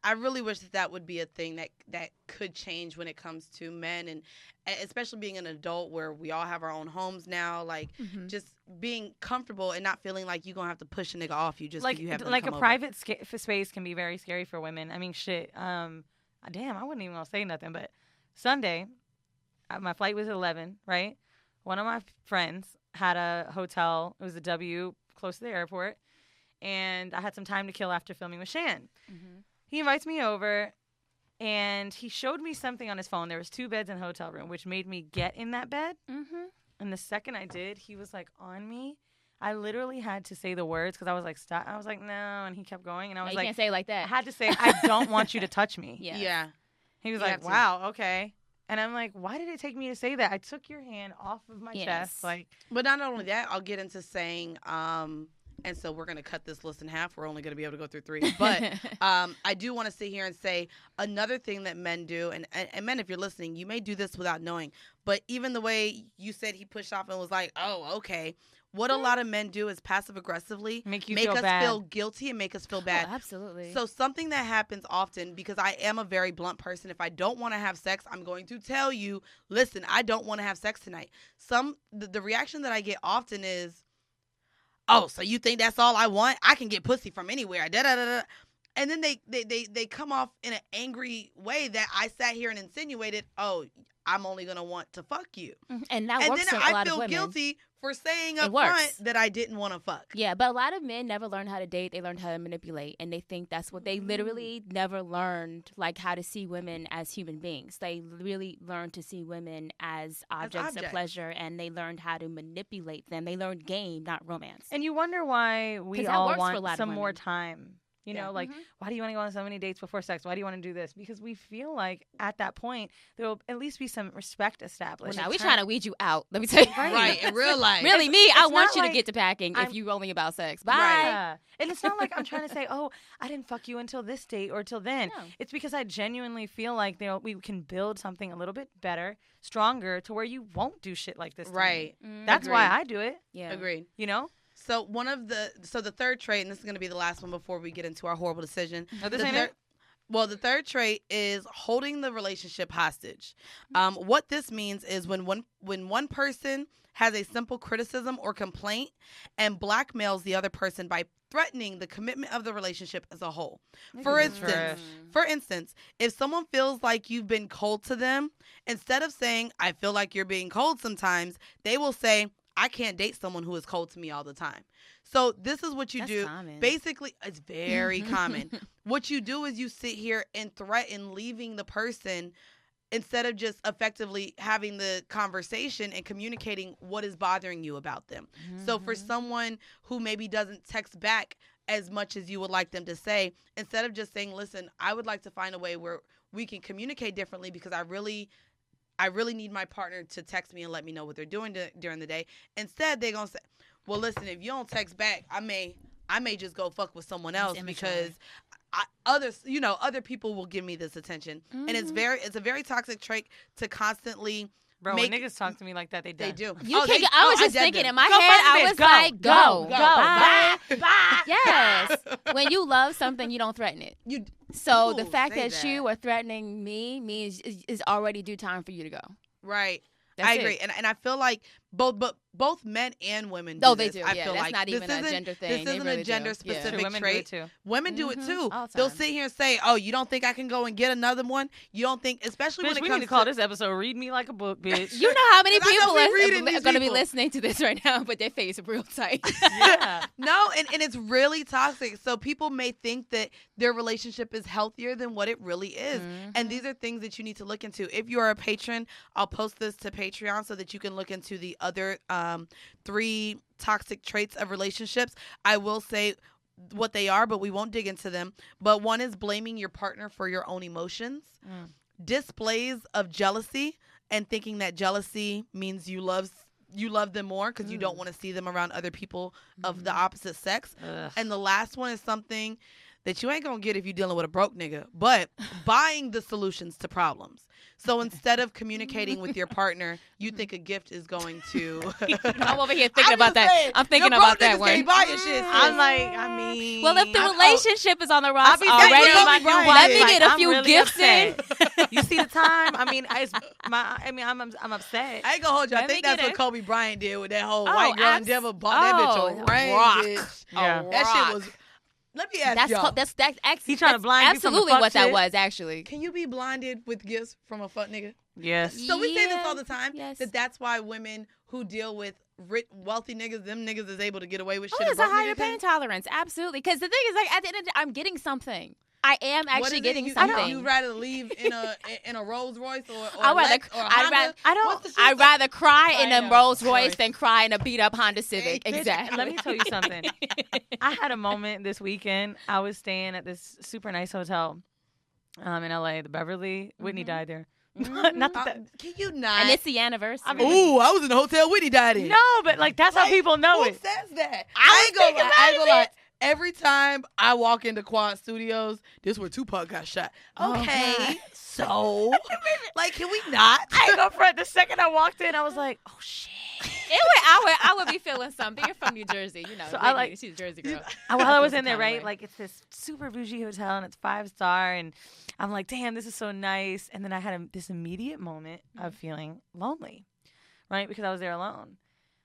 I really wish that would be a thing that could change when it comes to men, and especially being an adult where we all have our own homes now. Like, just being comfortable and not feeling like you're gonna have to push a nigga off you just Like, because you have them like come a over. private space can be very scary for women. I mean, shit. Damn, I wouldn't even want to say nothing. But Sunday, my flight was at 11, right? One of my friends had a hotel. It was a W close to the airport. And I had some time to kill after filming with Shan. He invites me over, and he showed me something on his phone. There was 2 beds in a hotel room, which made me get in that bed. And the second I did, he was like on me. I literally had to say the words because I was like, stop. I was like, no. And he kept going. And I was You like, can't say it like I that. had to say, I don't want you to touch me. Yeah. Yeah. He was You like, have to. wow, okay. And I'm like, why did it take me to say that? I took your hand off of my Yes. chest. Like, But not only that, I'll get into saying, and so we're going to cut this list in half. We're only going to be able to go through 3. But I do want to sit here and say another thing that men do, and men, if you're listening, you may do this without knowing, but even the way you said he pushed off and was like, oh, okay. What a lot of men do is passive-aggressively make you make feel us bad. feel guilty and make us feel bad. Oh, absolutely. So something that happens often, because I am a very blunt person, if I don't want to have sex, I'm going to tell you, listen, I don't want to have sex tonight. The reaction that I get often is, oh, so you think that's all I want? I can get pussy from anywhere. Da da da da. And then they come off in an angry way that I sat here and insinuated, oh, I'm only gonna want to fuck you. And that And works then for a I lot of feel women. guilty for saying It up works. front that I didn't want to fuck. Yeah, but a lot of men never learned how to date. They learned how to manipulate, and they think that's what they literally never learned, like how to see women as human beings. They really learned to see women as objects of objects. pleasure, and they learned how to manipulate them. They learned game, not romance. And you wonder why 'Cause we that all works for a want lot of some more women. time. You Yeah. know, like, why do you want to go on so many dates before sex? Why do you want to do this? Because we feel like at that point, there will at least be some respect established. Now we're trying to weed you out. Let me tell you. Right, in real life. Really, me, I it's want not you like to get to packing I'm- if you only about sex. Bye. Yeah. And it's not like I'm trying to say, oh, I didn't fuck you until this date or till then. No. It's because I genuinely feel like we can build something a little bit better, stronger, to where you won't do shit like this to me. Right. That's why Agreed. I do it, Yeah. Agreed. you know? So the third trait, and this is going to be the last one before we get into our horrible decision. Oh, this The ain't thir- it? Well, the third trait is holding the relationship hostage. What this means is when one person has a simple criticism or complaint and blackmails the other person by threatening the commitment of the relationship as a whole. For at this instance, trash. if someone feels like you've been cold to them, instead of saying, I feel like you're being cold sometimes, they will say, I can't date someone who is cold to me all the time. So this is what you That's do. common. Basically, it's very common. What you do is you sit here and threaten leaving the person instead of just effectively having the conversation and communicating what is bothering you about them. So for someone who maybe doesn't text back as much as you would like them to say, instead of just saying, listen, I would like to find a way where we can communicate differently because I really need my partner to text me and let me know what they're doing during the day. Instead, they're going to say, well, listen, if you don't text back, I may just go fuck with someone else because other people will give me this attention. And it's a very toxic trait to constantly Bro, when niggas talk to me like that, they They do. do. You can't get, I was just thinking in my Go head, fuck I this. was Go. like, Go. bye. Bye. Yes. When you love something, you don't threaten it. So the Ooh, fact say that you are threatening me means is already due time for you to go. Right. That's I it. agree. And I feel like both men and women do Oh, they this. do. I Yeah, feel that's like not even this a isn't- gender thing. This They isn't really a do. gender Yeah. specific Women trait. do it too. Women do it too. All the They'll time. sit here and say, "Oh, you don't think I can go and get another one? You don't think?" Especially Bitch, when it we comes need to call this episode "Read Me Like a Book," bitch. You know how many 'Cause I know people we reading are these going to be people. listening to this right now, but their face is real tight. Yeah. No, and it's really toxic. So people may think that their relationship is healthier than what it really is. And these are things that you need to look into. If you are a patron, I'll post this to Patreon so that you can look into the other 3 toxic traits of relationships. I will say what they are, but we won't dig into them. But one is blaming your partner for your own emotions. Displays of jealousy and thinking that jealousy means you love them more because you don't want to see them around other people of the opposite sex. Ugh. And the last one is something that you ain't gonna get if you're dealing with a broke nigga, but buying the solutions to problems. So instead of communicating with your partner, you think a gift is going to. I'm over here thinking I'm about just that. saying, I'm thinking your about broke that niggas one. can't buy your shit. I'm like, I mean. Well, if the I'm- relationship is on the rocks be already, thinking of my new Let wife, me like, get a I'm few really gifts in. upset. You see the time? I mean, I'm upset. I ain't gonna hold you. I Let me think that's get what it. Kobe Bryant did with that whole Oh, white girl in Denver. Bought that bitch a ring, rock. bitch. Yeah. That shit was. Let me ask y'all. That's He trying to blind you from the absolutely fuck what that shit? was, actually. Can you be blinded with gifts from a fuck nigga? Yes. So we say this Yeah, all the time. yes. That's why women who deal with wealthy niggas, them niggas is able to get away with shit. Oh, it's a broke higher niggas pain can't. tolerance, absolutely. Because the thing is, like, at the end of the day, I'm getting something. I am What is actually it? getting You something. rather leave in a Rolls Royce or I'd rather, Lex or Honda? I'd rather cry in I a know. Rolls Royce Sorry. than cry in a beat up Honda Civic. Bitch, Exactly. Let me tell you something. I had a moment this weekend. I was staying at this super nice hotel in LA, the Beverly. Whitney died there. Not that. Can you not? And it's the anniversary. Ooh, I was in the hotel Whitney died in. No, but like that's how people know Who it. says that? I ain't gonna was thinking lie. I ain't about gonna it, lie. Every time I walk into Quad Studios, this is where Tupac got shot. Oh, Okay, God. so like, can we not? I ain't go front. The second I walked in, I was like, oh shit. I would be feeling something. You're from New Jersey, you know. So I Whitney, like- she's a Jersey girl. While I was in there, Kinda right? way. Like it's this super bougie hotel and it's 5-star, and I'm like, damn, this is so nice. And then I had this immediate moment of feeling lonely, right? Because I was there alone.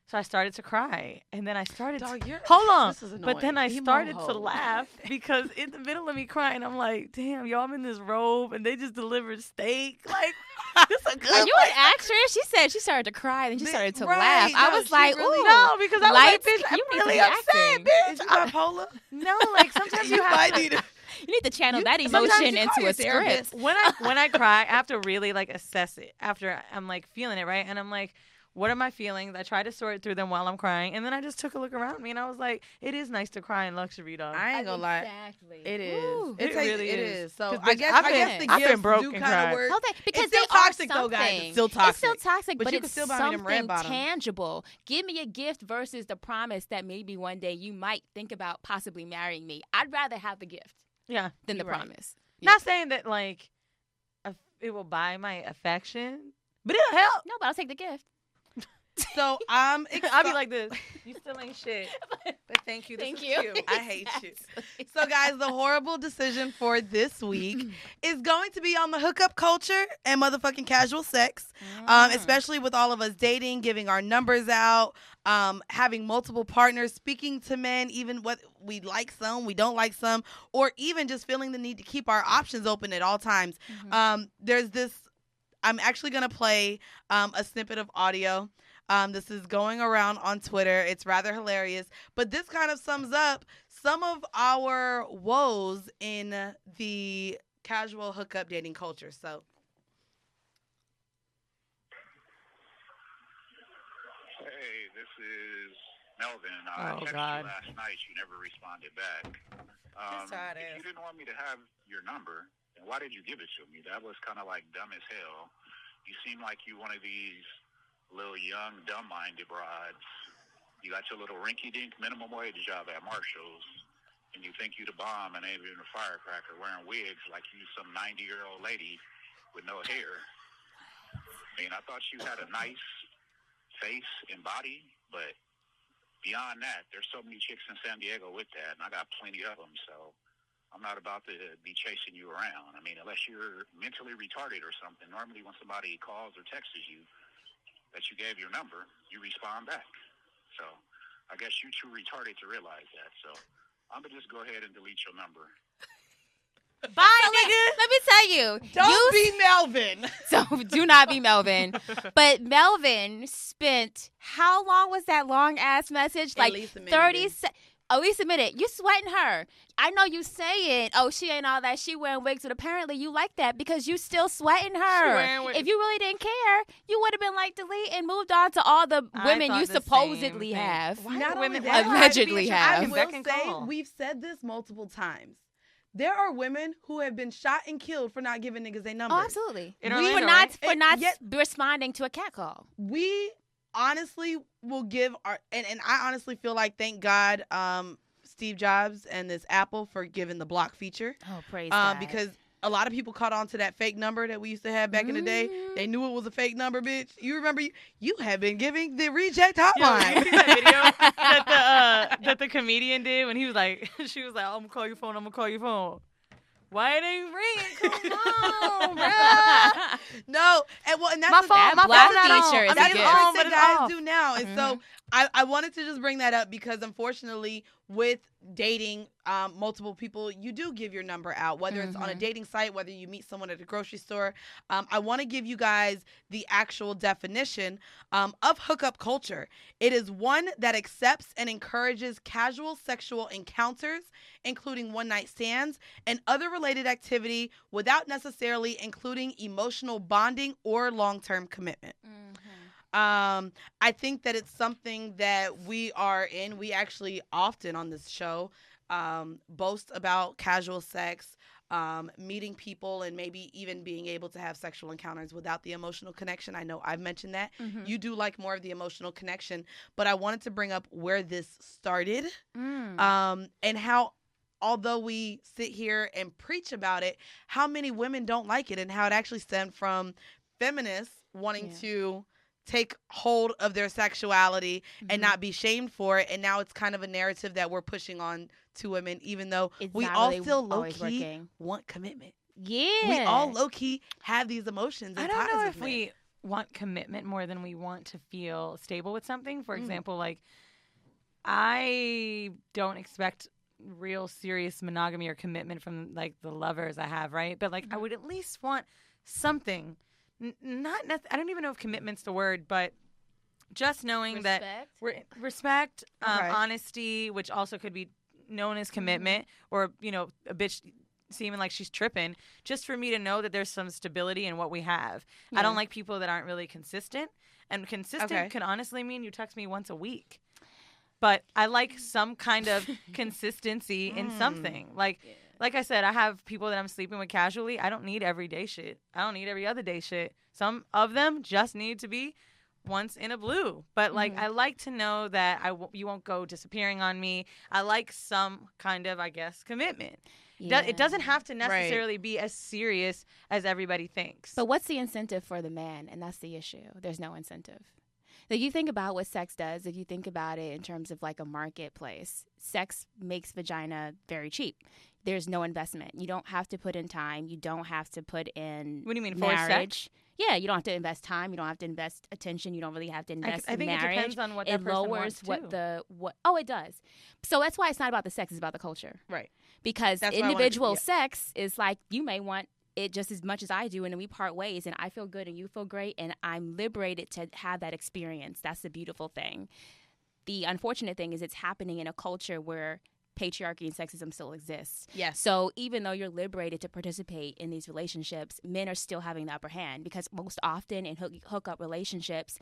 So I started to cry, and then I started. Dog, Hold on, this is but then I annoying. started Emo to hoe. laugh because in the middle of me crying, I'm like, damn, y'all, I'm in this robe, and they just delivered steak. Like, this a good. Are you an actress? She said she started to cry, then she started to Right. laugh. I No, was she like, really- ooh. No, because I was Lights, like, bitch, I'm you need to really be upset, acting. bitch. Is you bipolar? No, like sometimes you You have might need to. You need to channel that sometimes emotion you call into your a therapist. script. when I cry, I have to really like assess it after I'm like feeling it, right? And I'm like, what are my feelings? I try to sort through them while I'm crying, and then I just took a look around me and I was like, it is nice to cry in luxury, dog. I ain't gonna lie. Exactly. It is. Ooh. It really it is. is. So 'Cause, I bitch, guess I've I been- guess the I've been gifts broke do and kind of cried. work. Hold on, because It's still they are toxic though, guys. It's something. still toxic. It's still toxic, But but you can it's still buy me them red something bottoms. tangible. Give me a gift versus the promise that maybe one day you might think about possibly marrying me. I'd rather have the gift Yeah, than the you're right. promise. Not saying that like it will buy my affection, but it'll help. No, but I'll take the gift. So I'm I'll be like this. You still ain't shit. But thank you. This Thank is you. cute. I hate you. So, guys, the horrible decision for this week is going to be on the hookup culture and motherfucking casual sex, especially with all of us dating, giving our numbers out, having multiple partners, speaking to men, even what we like some, we don't like some, or even just feeling the need to keep our options open at all times. There's this, I'm actually going to play a snippet of audio. This is going around on Twitter. It's rather hilarious. But this kind of sums up some of our woes in the casual hookup dating culture. So, Hey, this is Melvin. Oh, I texted God. you last night. You never responded back. That's how it if is. you didn't want me to have your number, then why did you give it to me? That was kind of like dumb as hell. You seem like you one of these little young, dumb-minded broads. You got your little rinky-dink minimum wage job at Marshall's, and you think you the bomb and ain't even a firecracker wearing wigs like you some 90-year-old lady with no hair. mean, I thought you had a nice face and body, but beyond that, there's so many chicks in San Diego with that, and I got plenty of them, so I'm not about to be chasing you around. I mean, unless you're mentally retarded or something. Normally when somebody calls or texts you that you gave your number, you respond back. So I guess you're too retarded to realize that. So I'm going to just go ahead and delete your number. Bye, nigga. Let me tell you. Don't be Melvin. So do not be Melvin. But Melvin spent, how long was that long ass message? At least a minute, 30 seconds. At least a minute. You sweating her. I know you saying, oh, she ain't all that. She wearing wigs, but apparently you like that because you still sweating her. If you really didn't care, you would have been like delete and moved on to all the women you supposedly have. Not women only that, allegedly have. I will say, we've said this multiple times. There are women who have been shot and killed for not giving niggas a number. Oh, absolutely. For not responding to a catcall. We honestly will give and I honestly feel like, thank God, Steve Jobs and this Apple for giving the block feature. Oh, praise God. Because a lot of people caught on to that fake number that we used to have back in the day. They knew it was a fake number, bitch. You remember you have been giving the reject hotline. Yeah, you see that video that the comedian did when he was like, she was like, I'm gonna call your phone, I'm gonna call your phone. Why it ain't ringing? Come on, bro. No, and that's my phone feature is that's good. what but it's guys off. do now. And so I wanted to just bring that up because unfortunately with dating multiple people, you do give your number out, whether it's on a dating site, whether you meet someone at a grocery store. I want to give you guys the actual definition of hookup culture. It is one that accepts and encourages casual sexual encounters, including one-night stands and other related activity without necessarily including emotional bonding or long-term commitment. I think that it's something that we are in. We actually often on this show boast about casual sex, meeting people, and maybe even being able to have sexual encounters without the emotional connection. I know I've mentioned that. You do like more of the emotional connection, but I wanted to bring up where this started and how, although we sit here and preach about it, how many women don't like it and how it actually stemmed from feminists wanting to take hold of their sexuality and not be shamed for it. And now it's kind of a narrative that we're pushing on to women, even though we all still low-key want commitment. Yeah. We all low-key have these emotions and I don't know ties if with men. we want commitment more than we want to feel stable with something. For example, like, I don't expect real serious monogamy or commitment from, like, the lovers I have, right? But, like, I would at least want something. I don't even know if commitment's the word, but just knowing that respect, honesty, which also could be known as commitment, or, you know, a bitch seeming like she's tripping, just for me to know that there's some stability in what we have. I don't like people that aren't really consistent, and consistent can honestly mean you text me once a week. But I like some kind of consistency in something. Like I said, I have people that I'm sleeping with casually. I don't need everyday shit. I don't need every other day shit. Some of them just need to be once in a blue. But, like, I like to know that you won't go disappearing on me. I like some kind of, I guess, commitment. Yeah. It doesn't have to necessarily be as serious as everybody thinks. But what's the incentive for the man? And that's the issue. There's no incentive. Like, you think about what sex does, if you think about it in terms of, like, a marketplace, sex makes vagina very cheap. There's no investment. You don't have to put in time. You don't have to put in What do you mean, marriage. for sex? Yeah, you don't have to invest time. You don't have to invest attention. You don't really have to invest in marriage. I think it depends on what that person wants, too. Oh, it does. So that's why it's not about the sex. It's about the culture. Right. Because individual sex is like, you may want it just as much as I do, and then we part ways, and I feel good and you feel great, and I'm liberated to have that experience. That's the beautiful thing. The unfortunate thing is it's happening in a culture where patriarchy and sexism still exists. Yes. So even though you're liberated to participate in these relationships, men are still having the upper hand, because most often in hookup relationships,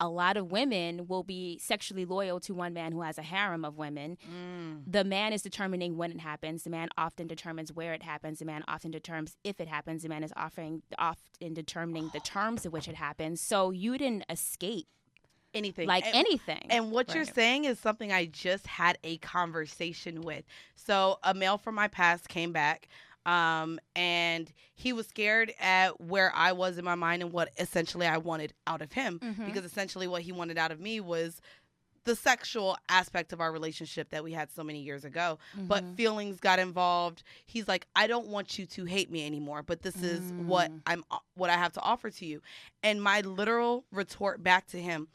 a lot of women will be sexually loyal to one man who has a harem of women. The man is determining when it happens. The man often determines where it happens. The man often determines if it happens. The man is often determining the terms of which it happens. So you didn't escape anything. Anything. And what you're saying is something I just had a conversation with. So a male from my past came back And he was scared at where I was in my mind and what essentially I wanted out of him, because essentially what he wanted out of me was the sexual aspect of our relationship that we had so many years ago. But feelings got involved. He's like, I don't want you to hate me anymore, but this is what I have to offer to you. And my literal retort back to him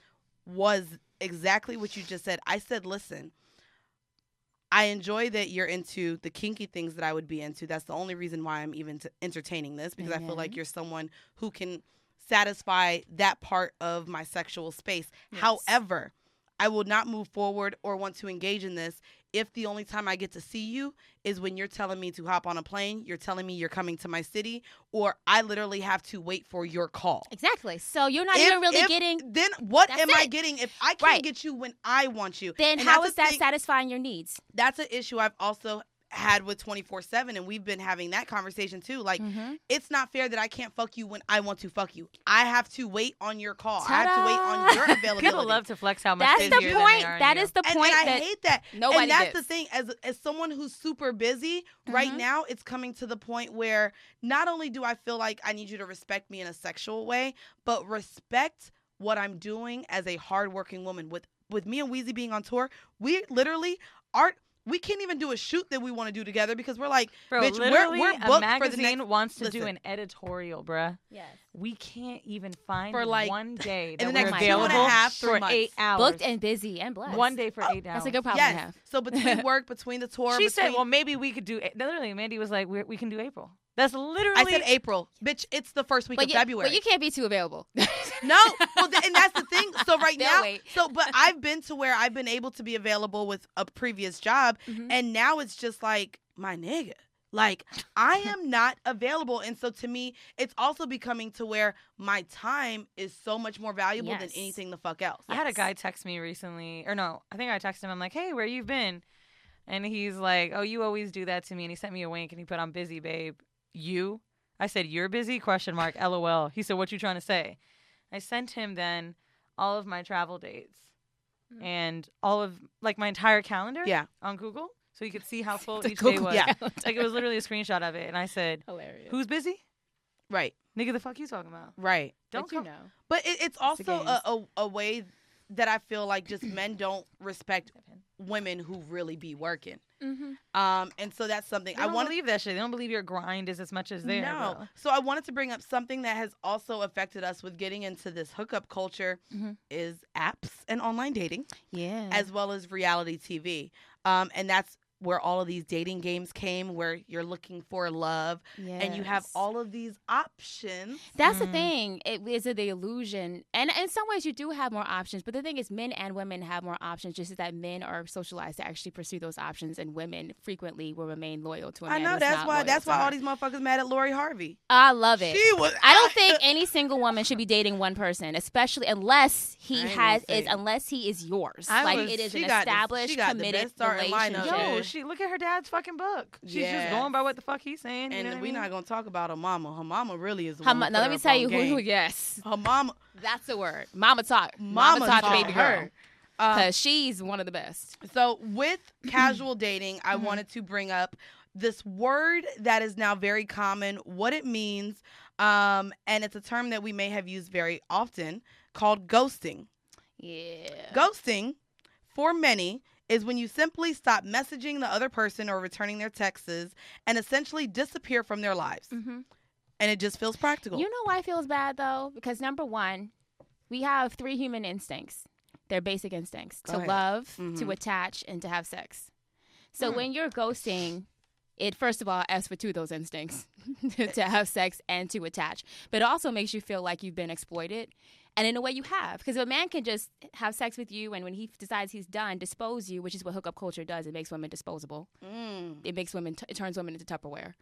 was exactly what you just said. I said, listen, I enjoy that you're into the kinky things that I would be into. That's the only reason why I'm even entertaining this, because I feel like you're someone who can satisfy that part of my sexual space. Yes. However, I will not move forward or want to engage in this if the only time I get to see you is when you're telling me to hop on a plane, you're telling me you're coming to my city, or I literally have to wait for your call. Exactly. So you're not even really getting... Then what am I getting if I can't get you when I want you? Then how is that satisfying your needs? That's an issue I've also had with 24/7, and we've been having that conversation too. Like, it's not fair that I can't fuck you when I want to fuck you. I have to wait on your call. Ta-da! I have to wait on your availability. People love to flex how much that's they the hear point. than That is the point. And I hate that. Nobody and that's gets. the thing. As someone who's super busy right now, it's coming to the point where not only do I feel like I need you to respect me in a sexual way, but respect what I'm doing as a hardworking woman. With me and Weezy being on tour, we literally we can't even do a shoot that we want to do together because we're like, bro, bitch, literally we're booked a magazine for the next, wants to do an editorial, bruh. Yes. We can't even find for like one day in that the we're next available 2.5, 3 for months. 8 hours. Booked and busy and blessed. One day for 8 hours. That's a good problem to Yes. have. So between work, between the tour, She said, well, maybe we could do, literally, Mandy was like, we can do April. That's literally. I said April. Bitch, it's the first week of February. But you can't be too available. No. Well, and that's the thing. So right They'll now, wait. but I've been to where I've been able to be available with a previous job. And now it's just like, my nigga. Like, I am not available. And so to me, it's also becoming to where my time is so much more valuable than anything the fuck else. I had a guy text me recently, or no, I think I texted him. I'm like, hey, where you been? And he's like, oh, you always do that to me. And he sent me a wink and he put, I'm busy, babe. You? I said, you're busy? ? LOL. He said, what you trying to say? I sent him then all of my travel dates and all of, like, my entire calendar on Google. So you could see how full each day was. Yeah. Like, it was literally a screenshot of it. And I said, hilarious. Who's busy? Right. Nigga, the fuck you talking about? Right. Don't you know. But it's also a way that I feel like just men don't respect women who really be working. And so that's something I don't believe that shit. They don't believe your grind is as much as theirs. No. Bro. So I wanted to bring up something that has also affected us with getting into this hookup culture is apps and online dating. Yeah. As well as reality TV. And that's where all of these dating games came, where you're looking for love and you have all of these options. That's the thing. It is the illusion. And in some ways you do have more options, but the thing is men and women have more options, just that men are socialized to actually pursue those options and women frequently will remain loyal to a man. I know that's why all these motherfuckers mad at Lori Harvey. I love it. I don't think any single woman should be dating one person, especially unless he is yours. It is an established, committed relationship. Yo, look at her dad's fucking book. She's just going by what the fuck he's saying. And we're not gonna talk about her mama. Her mama really is the one. Now let me tell you who. Yes, her mama. That's the word. Mama taught baby girl. Because she's one of the best. So with casual dating, I wanted to bring up this word that is now very common, what it means, and it's a term that we may have used very often, called ghosting. Yeah. Ghosting, for many, is when you simply stop messaging the other person or returning their texts and essentially disappear from their lives. And it just feels practical. You know why it feels bad, though? Because, number one, we have 3 human instincts. They're basic instincts. To love, to attach, and to have sex. So when you're ghosting, it, first of all, asks for 2 of those instincts. To have sex and to attach. But it also makes you feel like you've been exploited. And in a way you have. Because a man can just have sex with you, and when he decides he's done, dispose you, which is what hookup culture does. It makes women disposable. It makes women, it turns women into Tupperware.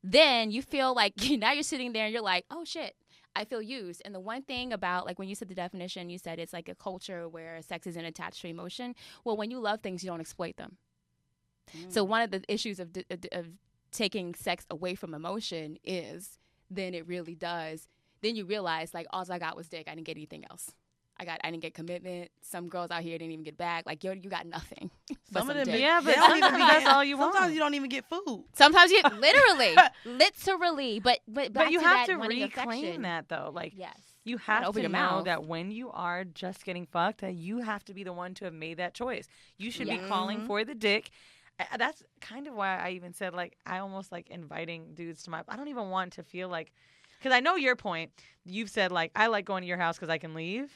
Then you feel like, now you're sitting there and you're like, oh shit, I feel used. And the one thing about, like when you said the definition, you said it's like a culture where sex isn't attached to emotion. Well, when you love things, you don't exploit them. So one of the issues of taking sex away from emotion is then it really does. Then you realize, like, all I got was dick. I didn't get anything else. I didn't get commitment. Some girls out here didn't even get back. Like, yo, you got nothing. Some of them, dick. Yeah, but they don't even sometimes be that's all you want. Sometimes you don't even get food. Sometimes you literally, but back you to have that to wanting reclaim affection. that though. Like, Yes. you have open to your know mouth. that when you are just getting fucked, that you have to be the one to have made that choice. You should be Yeah. calling for the dick. That's kind of why I even said, like, I almost like inviting dudes to my. I don't even want to feel like, because I know your point. You've said, like, I like going to your house because I can leave,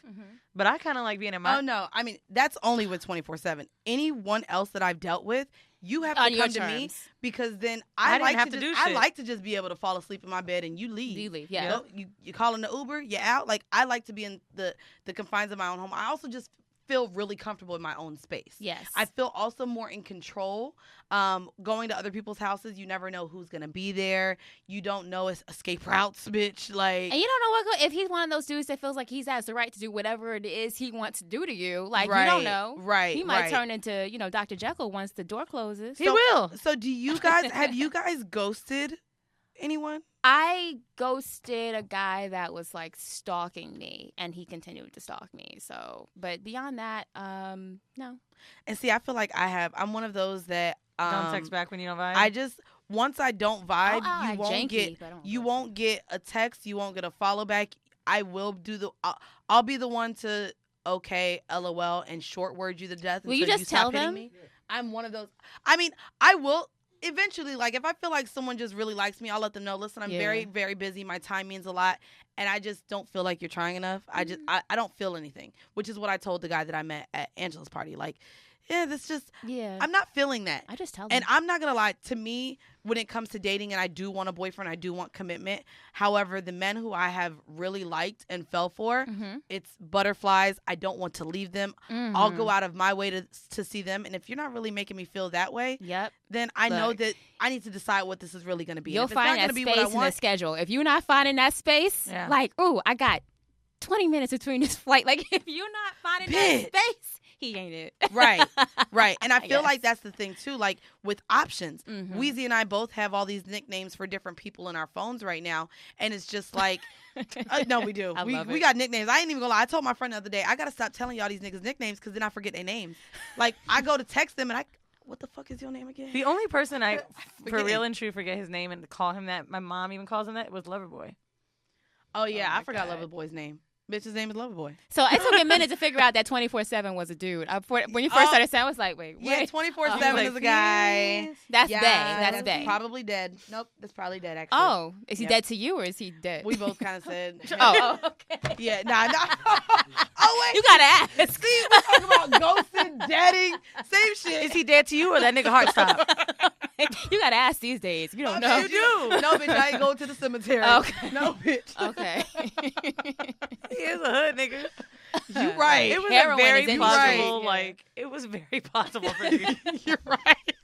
but I kind of like being in my. Oh no, I mean that's only with 24/7. Anyone else that I've dealt with, you have On to your come to me terms. because then I I didn't like have to to just, do I shit. like to just be able to fall asleep in my bed and you leave. You leave, yeah. You know, you call in the Uber, you're out. Like I like to be in the confines of my own home. I also just feel really comfortable in my own space. Yes. I feel also more in control. Going to other people's houses, you never know who's gonna be there. You don't know escape routes, bitch. Like, And you don't know if he's one of those dudes that feels like he has the right to do whatever it is he wants to do to you. Like, you don't know. Right. He might right. turn into, Dr. Jekyll once the door closes. He will. So do you guys have you guys ghosted anyone? I ghosted a guy that was like stalking me, and he continued to stalk me. So, but beyond that, no. And see, I feel like I'm one of those that Don't text back when you don't vibe. I just once I don't vibe, I'll you won't janky, get but I don't you ghost won't get a text, you won't get a follow back. I will do I'll be the one to okay, LOL, and short word you to death. Will you until just stop tell hitting them? Me. I'm one of those. I mean, I will. Eventually, like if I feel like someone just really likes me, I'll let them know. Listen, I'm very, very busy. My time means a lot, and I just don't feel like you're trying enough. I don't feel anything, which is what I told the guy that I met at Angela's party. Like, yeah, this just I'm not feeling that. I just tell them. And I'm not gonna lie. To me, when it comes to dating, and I do want a boyfriend, I do want commitment. However, the men who I have really liked and fell for, it's butterflies. I don't want to leave them. I'll go out of my way to see them. And if you're not really making me feel that way, then I know that I need to decide what this is really going to be. You'll find that space in the schedule. If you're not finding that space, like, oh, I got 20 minutes between this flight. Like, if you're not finding that space, he ain't it. Right. And I feel like that's the thing, too. Like, with options, Weezy and I both have all these nicknames for different people in our phones right now. And it's just like, no, we do. We got nicknames. I ain't even gonna lie. I told my friend the other day, I got to stop telling y'all these niggas nicknames because then I forget their names. Like, I go to text them and what the fuck is your name again? The only person I for real and true forget his name and call him that, my mom even calls him that, was Loverboy. Oh, yeah. I forgot Loverboy's name. Bitch's name is Loverboy. So it took me a minute to figure out that 24/7 was a dude. When you first started saying, I was like, wait. Yeah, 24/7 is a guy. That's That's Bay. Probably dead. Nope, that's probably dead, actually. Oh, is he dead to you or is he dead? We both kind of said. Okay. Yeah, nah. Oh, wait. You got to ask. See, we're talking about ghosting, deading, same shit. Is he dead to you or that nigga heart stopped? You got to ask these days. You don't know. You do. No, bitch, I ain't going to the cemetery. Okay. No, bitch. Okay. He is a hood nigga. You right. It was Heroin a very is in plausible, the like, it was very plausible for you. You're right.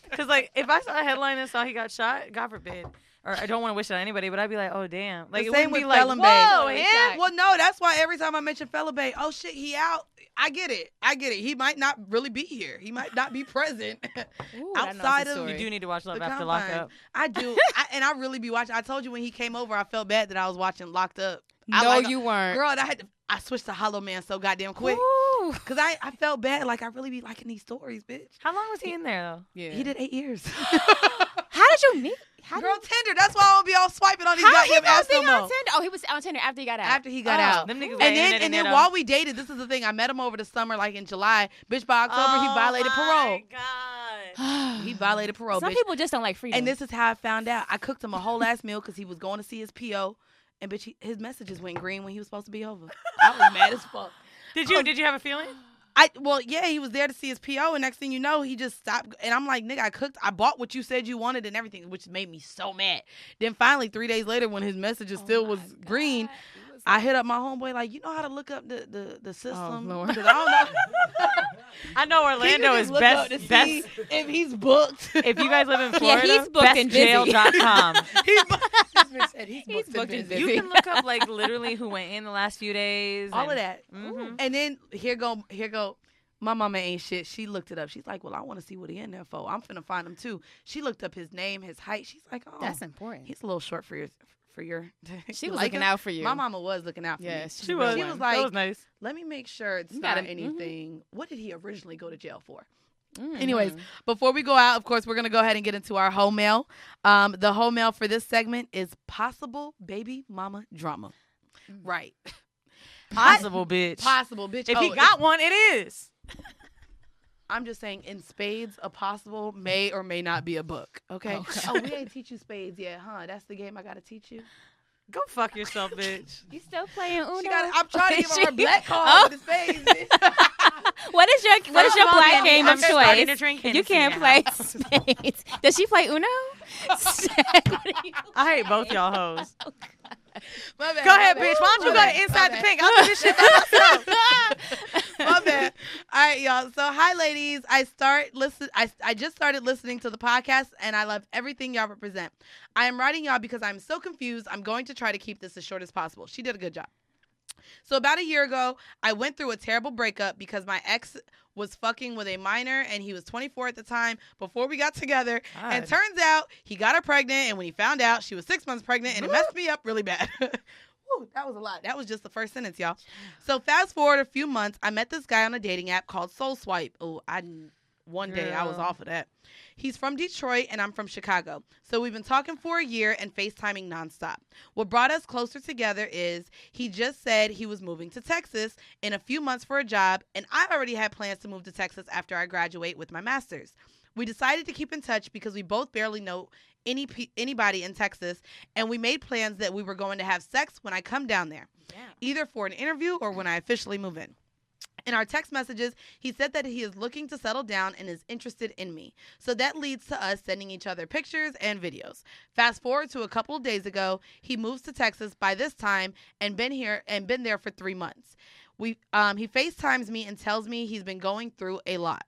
Because, like, if I saw a headline and saw he got shot, God forbid, or I don't want to wish it on anybody, but I'd be like, oh, damn. Like, The it same wouldn't be with like, Felon whoa, Bay. him? Well, no, that's why every time I mention Fella Bay, oh, shit, he out. I get it. He might not really be here. He might not be present. Ooh, outside of You do need to watch Love the After confines. Lockup. I do. And I really be watching. I told you when he came over, I felt bad that I was watching Locked Up. No, you weren't. Girl, I switched to Hollow Man so goddamn quick. Ooh. Because I felt bad. Like, I really be liking these stories, bitch. How long was he in there, though? Yeah. He did 8 years. How did you meet? Girl, Tinder. That's why I don't be all swiping on these How he goddamn gonna apps be no on more. Tinder? Oh, he was on Tinder after he got out. After he got out. Them niggas And then while we dated, this is the thing. I met him over the summer, like in July. Bitch, by October, he violated parole. God. He violated parole, Some bitch. people just don't like freedom. And this is how I found out. I cooked him a whole ass meal because he was going to see his PO. And bitch, his messages went green when he was supposed to be over. I was mad as fuck. Did you have a feeling? Well, yeah, he was there to see his PO, and next thing you know, he just stopped. And I'm like, nigga, I bought what you said you wanted and everything, which made me so mad. Then finally, 3 days later, when his messages still was green, I hit up my homeboy, like, you know how to look up the system? Lord. Because I don't know. I know Orlando is best. If he's booked. If you guys live in Florida, he's booked and busy. bestjail.com. He's booked and busy. You can look up, like, literally who went in the last few days. All of that. Mhm. And then here go. My mama ain't shit. She looked it up. She's like, well, I want to see what he in there for. I'm finna find him too. She looked up his name, his height. She's like, oh, That's important. he's a little short for your. She You was like looking her? out for you. My mama was looking out for me. Yes, She was. She was That like, was nice. let me make sure it's You not gotta- anything. What did he originally go to jail for? Mhm. Anyways, before we go out, of course, we're going to go ahead and get into our home mail. The home mail for this segment is possible baby mama drama. Right. Possible, bitch. Possible, bitch. If Oh, he got one, it is. I'm just saying, in spades, a possible may or may not be a book. Okay. Okay. Oh, we ain't teach you spades yet, huh? That's the game I got to teach you. Go fuck yourself, bitch. You still playing Uno? I'm trying to give her her black card Oh. with the spades. Bitch. What is your black game I'm of starting to choice? drink You Hennessy can't now. play spades. Does she play Uno? I hate both y'all hoes. My bad, Go ahead, my bad. bitch. Why don't you My go bad, to Inside my the bad. Pink? I'll do this shit by myself. My bad. All right, y'all. So, hi, ladies. I just started listening to the podcast, and I love everything y'all represent. I am writing y'all because I'm so confused. I'm going to try to keep this as short as possible. She did a good job. So, about a year ago, I went through a terrible breakup because my ex was fucking with a minor, and he was 24 at the time before we got together. And God. turns out he got her pregnant, and when he found out, she was 6 months pregnant, and it messed me up really bad. Woo, that was a lot. That was just the first sentence, y'all. So fast forward a few months, I met this guy on a dating app called Soul Swipe. Oh, one day I was Girl. off of that. He's from Detroit and I'm from Chicago. So we've been talking for a year and FaceTiming nonstop. What brought us closer together is he just said he was moving to Texas in a few months for a job, and I already had plans to move to Texas after I graduate with my master's. We decided to keep in touch because we both barely know anybody in Texas, and we made plans that we were going to have sex when I come down there, either for an interview or when I officially move in. In our text messages, he said that he is looking to settle down and is interested in me. So that leads to us sending each other pictures and videos. Fast forward to a couple of days ago, he moves to Texas by this time and been there for 3 months. He FaceTimes me and tells me he's been going through a lot.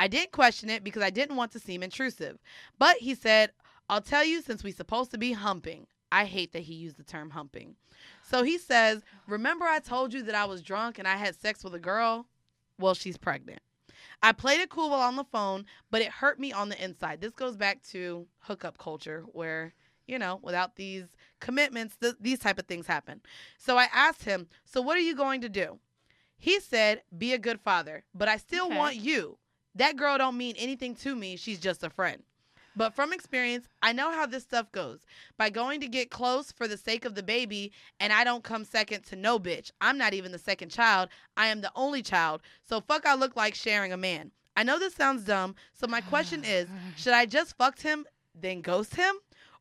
I didn't question it because I didn't want to seem intrusive. But he said, I'll tell you since we're supposed to be humping. I hate that he used the term humping. So he says, remember I told you that I was drunk and I had sex with a girl? Well, she's pregnant. I played it cool while on the phone, but it hurt me on the inside. This goes back to hookup culture where, without these commitments, these type of things happen. So I asked him, so what are you going to do? He said, be a good father, but I still want you. That girl don't mean anything to me. She's just a friend. But from experience, I know how this stuff goes. By going to get close for the sake of the baby, and I don't come second to no bitch. I'm not even the second child. I am the only child. So fuck I look like sharing a man. I know this sounds dumb, so my question is, should I just fuck him, then ghost him?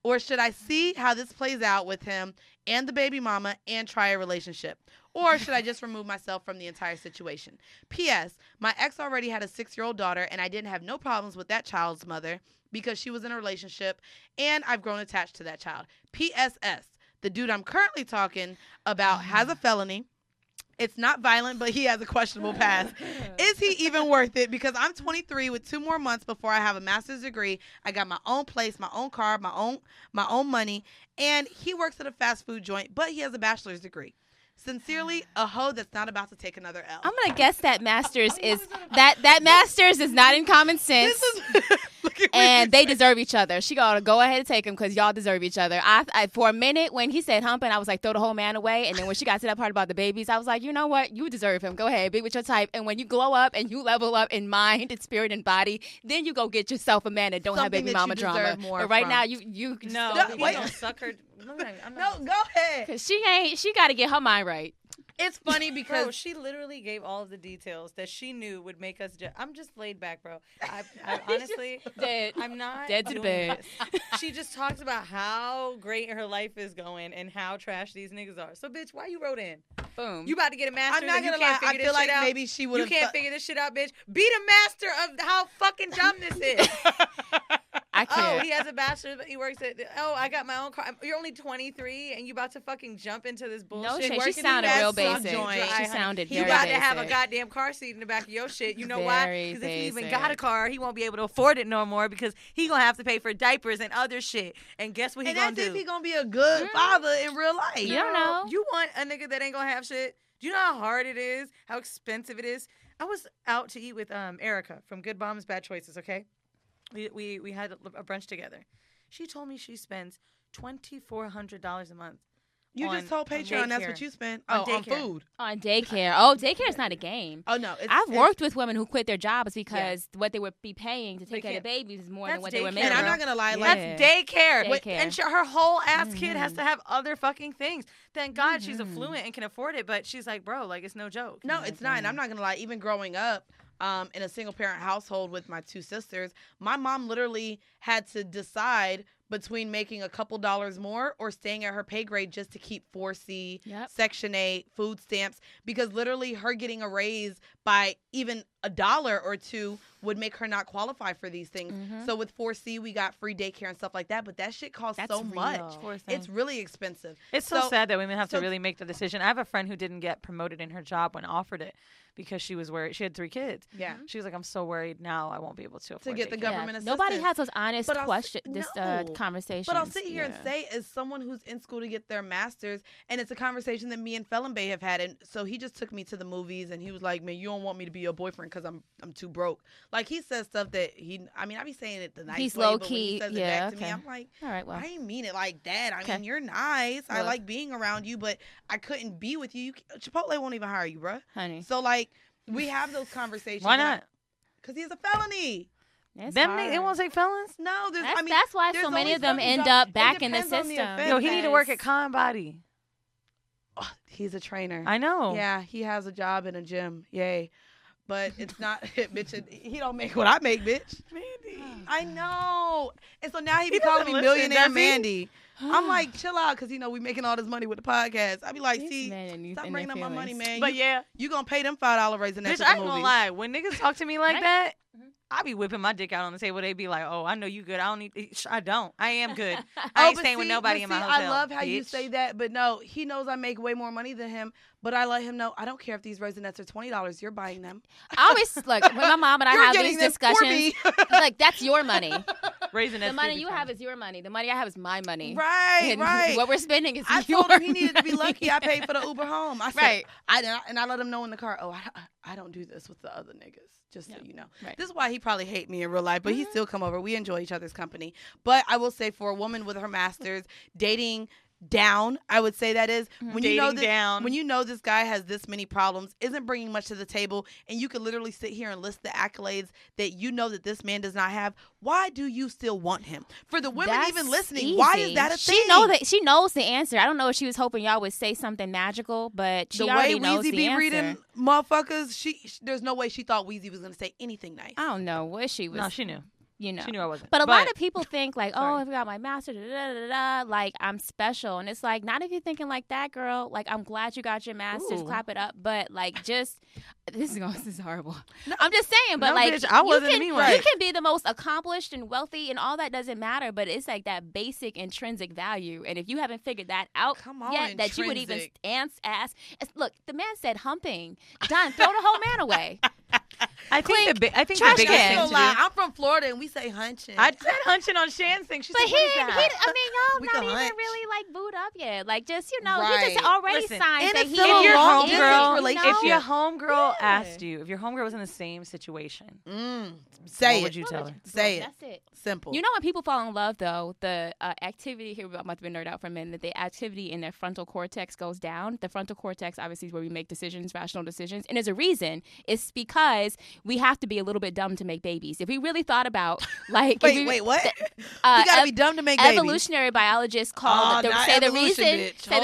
Or should I see how this plays out with him and the baby mama and try a relationship? Or should I just remove myself from the entire situation? P.S. My ex already had a 6-year-old daughter, and I didn't have no problems with that child's mother because she was in a relationship, and I've grown attached to that child. P.S.S. The dude I'm currently talking about has a felony. It's not violent, but he has a questionable past. Is he even worth it? Because I'm 23 with 2 more months before I have a master's degree. I got my own place, my own car, my own money, and he works at a fast food joint, but he has a bachelor's degree. Sincerely, a hoe that's not about to take another L. I'm gonna guess that master's is that master's is not in common sense, and they deserve each other. She gotta go ahead and take him because y'all deserve each other. I for a minute when he said humping, I was like, throw the whole man away. And then when she got to that part about the babies, I was like, you know what? You deserve him. Go ahead, be with your type. And when you glow up and you level up in mind and spirit and body, then you go get yourself a man that don't have Something baby that mama you drama. deserve more But right from. now, you No, No, he's wait. gonna suck her. No, go ahead. because she got to get her mind right. It's funny Bro, because she literally gave all of the details that she knew would make us. I'm just laid back, bro. I honestly, Dead. I'm not Dead to the doing bed. this. She just talks about how great her life is going and how trash these niggas are. So, bitch, why you wrote in? Boom. You about to get a master's I'm not and you gonna can't lie. I figure feel this shit like out? maybe she would You have. can't figure this shit out, bitch. Be the master of how fucking dumb this is. I Oh, can't. he has a bachelor's, but he works at. Oh, I got my own car. You're only 23, and you about to fucking jump into this bullshit. No shit. She working sounded in real that sub basic. joint. She sounded He very about basic. to have a goddamn car seat in the back of your shit. You know why? Very Because if he even basic. got a car, he won't be able to afford it no more because he gonna have to pay for diapers and other shit. And guess what he And gonna that's do? if he gonna be a good father in real life. You don't know. You want a nigga that ain't gonna have shit? Do you know how hard it is? How expensive it is? I was out to eat with Erica from Good Moms Bad Choices. Okay, we had a brunch together, She told me she spends $2,400 a month. You just told Patreon that's what you spend. On food. On daycare. Oh, daycare is not a game. Oh, no. I've worked with women who quit their jobs because what they would be paying to take care of the babies is more than what they were making. And I'm not going to lie. That's daycare. Daycare. And her whole ass kid has to have other fucking things. Thank God she's affluent and can afford it, but she's like, bro, like, it's no joke. No, it's not. And I'm not going to lie. Even growing up, in a single parent household with my two sisters, my mom literally had to decide between making a couple dollars more or staying at her pay grade just to keep 4C, Section 8, food stamps, because literally her getting a raise by even $1 or $2 would make her not qualify for these things. So with 4C, we got free daycare and stuff like that, but that shit costs so much. It's really expensive. It's so sad that women have to really make the decision. I have a friend who didn't get promoted in her job when offered it because she was worried. She had 3 kids. Yeah. She was like, I'm so worried now I won't be able to afford to get the government assistance. Nobody has those honest conversations. But I'll sit here and say, as someone who's in school to get their master's, and it's a conversation that me and Felon Bay have had, and so he just took me to the movies, and he was like, man, you don't want me to be your boyfriend because I'm too broke. Like, he says stuff that I be saying it the nice He's way, low but key. when he says it back to me, I'm like, all right, well, I didn't mean it like that. I mean, you're nice. I like being around you, but I couldn't be with you. Chipotle won't even hire you, bruh. Honey. So, like, we have those conversations. Why not? Because he's a felony. They won't say felons? No, that's why so many of them end up back in the system. Yo, he need to work at Con Body. Oh, he's a trainer. I know. Yeah, he has a job in a gym. Yay. But it's not, bitch. He don't make what I make, bitch. Mandy. I know. And so now he be calling me Millionaire Mandy. I'm like, chill out, because, we making all this money with the podcast. I be like, stop bringing up my money, man. But you going to pay them $5 raising that bitch, I ain't gonna lie. When niggas talk to me like that, I be whipping my dick out on the table. They be like, oh, I know you good. I am good. I ain't staying with nobody in my hotel. I love how you say that, but no, he knows I make way more money than him, but I let him know, I don't care if these Raisinets are $20. You're buying them. I always, look, when my mom and I have these discussions, like, that's your money. Raisinets. The money you have is your money. The money I have is my money. Right, right. What we're spending is yours. I told him he needed to be lucky I paid for the Uber home. I said, I let him know in the car, I don't do this with the other niggas. Just so you know. Right. This is why he probably hate me in real life, but he still come over. We enjoy each other's company. But I will say, for a woman with her master's, dating down, I would say that is when when you know this guy has this many problems, isn't bringing much to the table, and you could literally sit here and list the accolades that you know that this man does not have. Why do you still want him? For the women even listening, why is that a thing? She knows the answer. I don't know if she was hoping y'all would say something magical, but she already knows the answer. The way Weezy be reading motherfuckers, there's no way she thought Weezy was going to say anything nice. I don't know what she was. No, she knew. She knew I wasn't. But a lot of people think like, oh, if I got my master, like I'm special. And it's like, not if you're thinking like that, girl. Like, I'm glad you got your master's, clap it up. But like, this is horrible. No, I'm just saying, but like, bitch, I wasn't anyone. You can be the most accomplished and wealthy and all that doesn't matter. But it's like that basic intrinsic value. And if you haven't figured that out yet, that you would even ask. Look, the man said humping. Done. Throw the whole man away. I think the biggest thing to do. I'm from Florida and we say hunching. I said hunching on Shan's thing. She said, y'all not even really like booed up yet. Like, just you just already signed that he. If your homegirl asked you, if your homegirl was in the same situation, say it. What would you tell her? Say it. That's it. Simple. You know when people fall in love, though, the activity here, I'm about to be nerd out for a minute, the activity in their frontal cortex goes down. The frontal cortex, obviously, is where we make decisions, rational decisions. And there's a reason. It's because we have to be a little bit dumb to make babies. If we really thought about, like... Wait, what? You gotta be dumb to make babies. Evolutionary biologists call the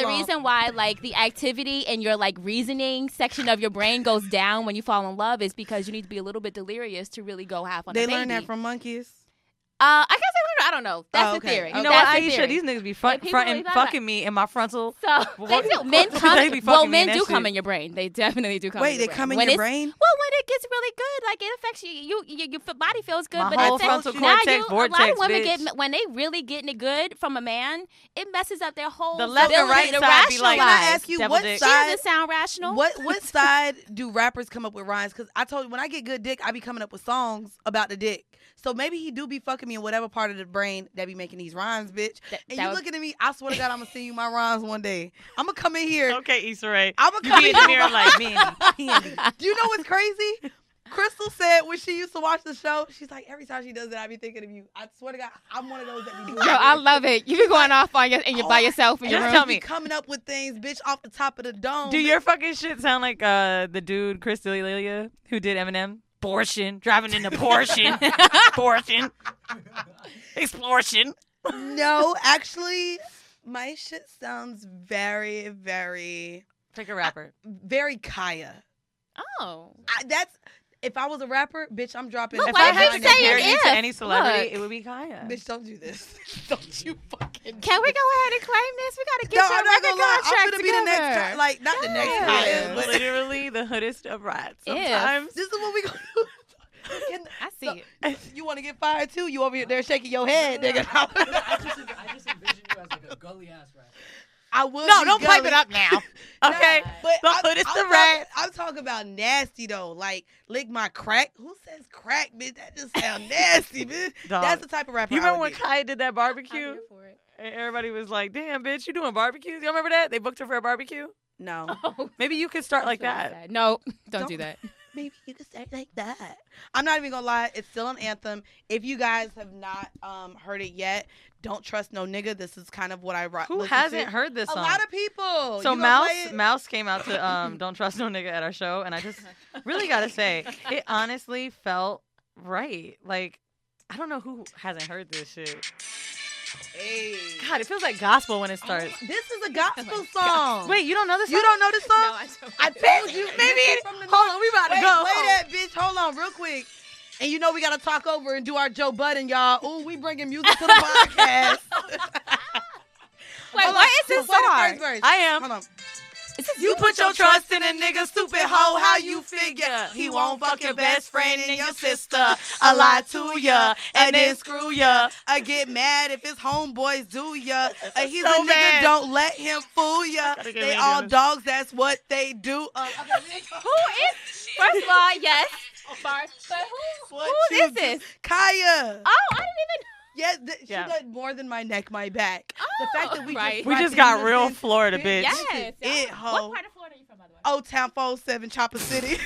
reason why, like, the activity in your, like, reasoning section of your brain goes down when you fall in love is because you need to be a little bit delirious to really go half on a baby. They learn that from monkeys? I guess I don't know. That's the theory. You know what, Aisha? These niggas be fronting fucking me in my frontal. So they do. Men do come in your brain. They definitely do come. Wait, they come in your brain? Well, when it gets really good, like it affects you. Your body feels good, but whole frontal cortex vortex. A lot of women when they really getting it good from a man, it messes up their whole. The left and right side be like. Can I ask you what side? She doesn't sound rational. What side do rappers come up with rhymes? Because I told you when I get good dick, I be coming up with songs about the dick. So maybe he do be fucking me in whatever part of the brain that be making these rhymes, bitch. And you looking at me, I swear to God, I'm going to send you my rhymes one day. I'm going to come in here. Okay, Issa Rae. I'm going to come in here like, Mandy. Do you know what's crazy? Crystal said when she used to watch the show, she's like, every time she does it, I be thinking of you. I swear to God, I'm one of those that be doing Yo, I love it. You be going off on your and you're by yourself in your and room. just be coming up with things, bitch, off the top of the dome. Do your fucking shit sound like the dude Chris D'Elia who did Eminem? Abortion, driving in a Porsche, abortion, explosion. No, actually, my shit sounds very, very, Pick a rapper. very Kaya. Oh. That's if I was a rapper, bitch, I'm dropping. Look, If why I you had keep to saying compare you if? to any celebrity, Look. it would be Kaya. Bitch, don't do this. Don't you fucking. Can we go ahead and claim this? We gotta get No, your I'm not record gonna lie. I'm contract gonna be the next, together. like not the next Yeah. Kaya, but Literally the hoodest of rats. If. Sometimes. this is what we gonna do. I see it. You want to get fired too? You over there shaking your head, nigga. I just envision you as like a gully ass rapper. I would. No, be don't pipe gully. it up now. Okay. But The hood is the talking, rat. I'm talking about nasty though. Like lick my crack. Who says crack, bitch? That just sound nasty, bitch. Dog. That's the type of rapper. You I remember would when be. Kaya did that I'm barbecue? here for it. And everybody was like, damn, bitch, you doing barbecues? You remember that? They booked her for a barbecue? No. Maybe you could start like That's what I that. said. No, don't Don't- do that. Maybe you could say it like that. I'm not even gonna lie. It's still an anthem. If you guys have not heard it yet, don't trust no nigga. This is kind of what I wrote. Who hasn't heard this A song? lot of people. So You gonna play it? Mouse came out to Don't Trust No Nigga at our show, and I just really gotta say, it honestly felt right. Like, I don't know who hasn't heard this shit. Hey. God, it feels like gospel when it starts. This is a gospel song. Wait, you don't know this song? You don't know this song? No, I don't. I told you. Maybe This is from the hold on, we about to Wait, go. play that, bitch. Hold on, real quick. And you know we gotta talk over and do our Joe Budden, y'all. Ooh, we bringing music to the podcast. Wait, Hold what on. is this Play the song? first verse. I am. Hold on. You put your trust in a nigga, stupid hoe. How you figure he won't fuck your best friend and your sister? I lie to ya and then screw ya. I get mad if his homeboys do ya. He's So a nigga, mad. don't let him fool ya. Gotta get They me all doing this. dogs, that's what they do. Who is? First of all, yes. But who is this? Kaya. Oh, I didn't even. Yes, she Yeah. did more than my neck, my back. The fact that we right. We rocked just in got real unison, Florida, bitch. Yes. It, What ho. part of Florida are you from, by the way? Old Town 407, Chopper City.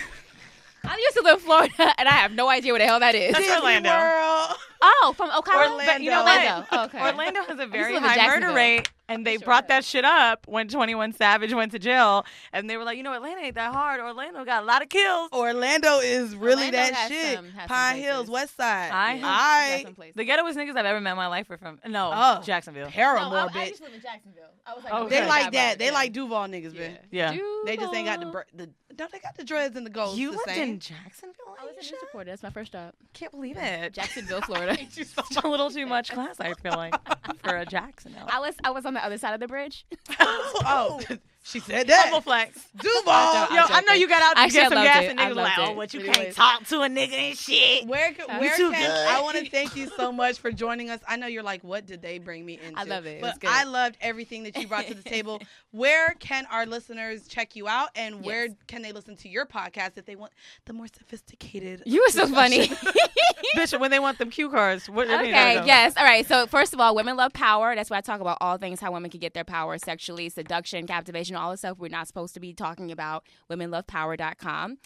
I used to live in Florida, and I have no idea what the hell that is. That's Disney Orlando. World. Oh, from Ocala? Orlando. But you know Orlando. what? Oh, okay. Orlando has a very live in high murder Jacksonville. rate, and they Sure brought that does. shit up when 21 Savage went to jail, and they were like, you know, Atlanta ain't that hard. Orlando got a lot of kills. Orlando is really Orlando that has shit. some Pine Hills, places. West Side. I- I The ghettoest niggas I've ever met in my life are from Jacksonville. Paramore, I bitch. used to live in Jacksonville. I was like, Oh, They okay. like that. They like Duval niggas, bitch. Yeah. They just ain't got the don't they got the dreads and the golds You the lived same? in Jacksonville? I was a Aisha? news reporter. That's my first job. Can't believe it. Jacksonville, Florida. It's a little too much class, I feel like, for a Jacksonville. I was on the other side of the bridge. Oh, she said that. Double flex. Duval. I'm Yo, I know you got out to Actually, get I some loved gas it. and I niggas were like, loved oh, it. what, you Really can't was. talk to a nigga and shit. Where too can good. I want to thank you so much for joining us. I know you're like, what did they bring me into? I love it. It But was good. I loved everything that you brought to the table. Where can our listeners check you out, and where can they listen to your podcast if they want the more sophisticated? You were so funny. Bitch, when they want them cue cards. What, I mean, Okay, no. yes. All right. So, first of all, women love power. That's why I talk about all things how women can get their power sexually, seduction, captivation, all the stuff we're not supposed to be talking about. WomenLovePower.com.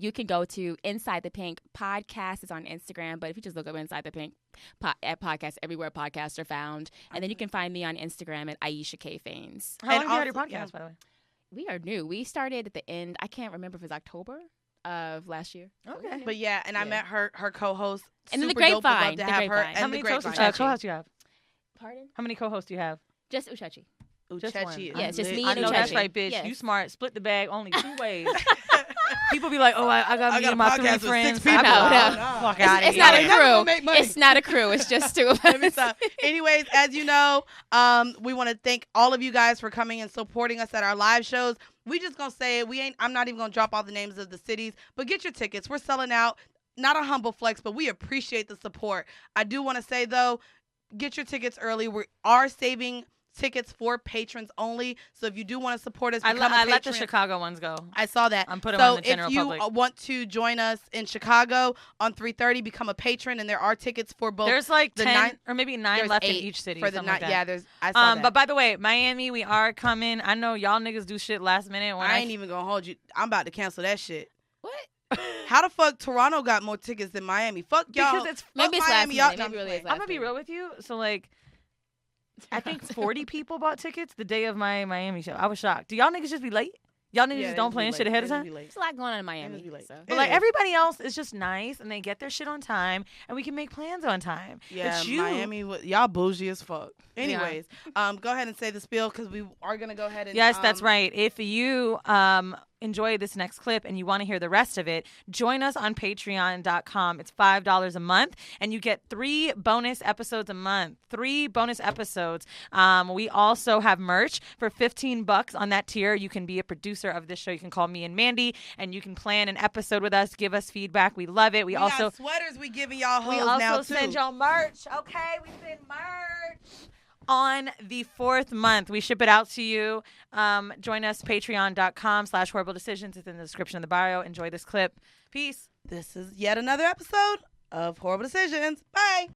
You can go to Inside the Pink Podcast. It's on Instagram, but if you just look up Inside the Pink at podcast, everywhere podcasts are found. And then you can find me on Instagram at Aisha K. Faines. How long And have you had your also- podcast, yeah. by the way? We are new. We started at the end. I can't remember if it was October of last year. Okay. But yeah, and I Yeah. met her co-host. And then the Super dope. Would love Grapevine, to the have her. Grapevine. And How the many Grapevine. co-hosts do you have? Pardon? How many co-hosts do you have? Just Uchechi. Just one. Uchechi. Yeah, it's just lit. me I and know that's Uchechi. right, bitch. Yes. You smart. Split the bag only 2 ways. People be like, oh, I got I me got and a my podcast 3 with 6 friends. people. I be No, like, no. oh, fuck out of It's here. not a Ain't never gonna crew. make money. It's not a crew. It's just two of Let me us. stop. Anyways, as you know, we want to thank all of you guys for coming and supporting us at our live shows. We just gonna say it. I'm not even gonna drop all the names of the cities, but get your tickets. We're selling out. Not a humble flex, but we appreciate the support. I do want to say though, get your tickets early. We are saving tickets for patrons only. So if you do want to support us, I become a let the patron. Chicago ones go. I saw that. I'm putting so them in the General if you Public. want to join us in Chicago on 3:30, become a patron, and there are tickets for both. There's like the 10 9 or maybe 9 there's left in 8 each city. for the something night. like Yeah, that. there's. I saw that. But by the way, Miami, we are coming. I know y'all niggas do shit last minute. When I ain't even gonna hold you. I'm about to cancel that shit. What? How the fuck Toronto got more tickets than Miami? Fuck y'all. Because it's Maybe it's Miami. last Y'all, minute. Maybe really is I'm last gonna be minute. real with you. So like, I think 40 people bought tickets the day of my Miami show. I was shocked. Do y'all niggas just be late? Y'all niggas just don't plan shit ahead of time? There's a lot going on in Miami. So. But like everybody else is just nice and they get their shit on time and we can make plans on time. Yeah, It's you. Miami, y'all bougie as fuck. Anyways, go ahead and say the spiel because we are gonna go ahead and. Yes, that's right. If you enjoy this next clip and you want to hear the rest of it, join us on patreon.com. It's $5 a month and you get 3 bonus episodes a month. 3 bonus episodes. We also have merch for $15 on that tier. You can be a producer of this show. You can call me and Mandy and you can plan an episode with us, give us feedback. We love it. We also got sweaters we giving y'all hoes we now also too. send y'all merch. Okay, we send merch on the 4th month. We ship it out to you. Join us, patreon.com/horrible decisions. It's in the description of the bio. Enjoy this clip. Peace. This is yet another episode of Horrible Decisions. Bye.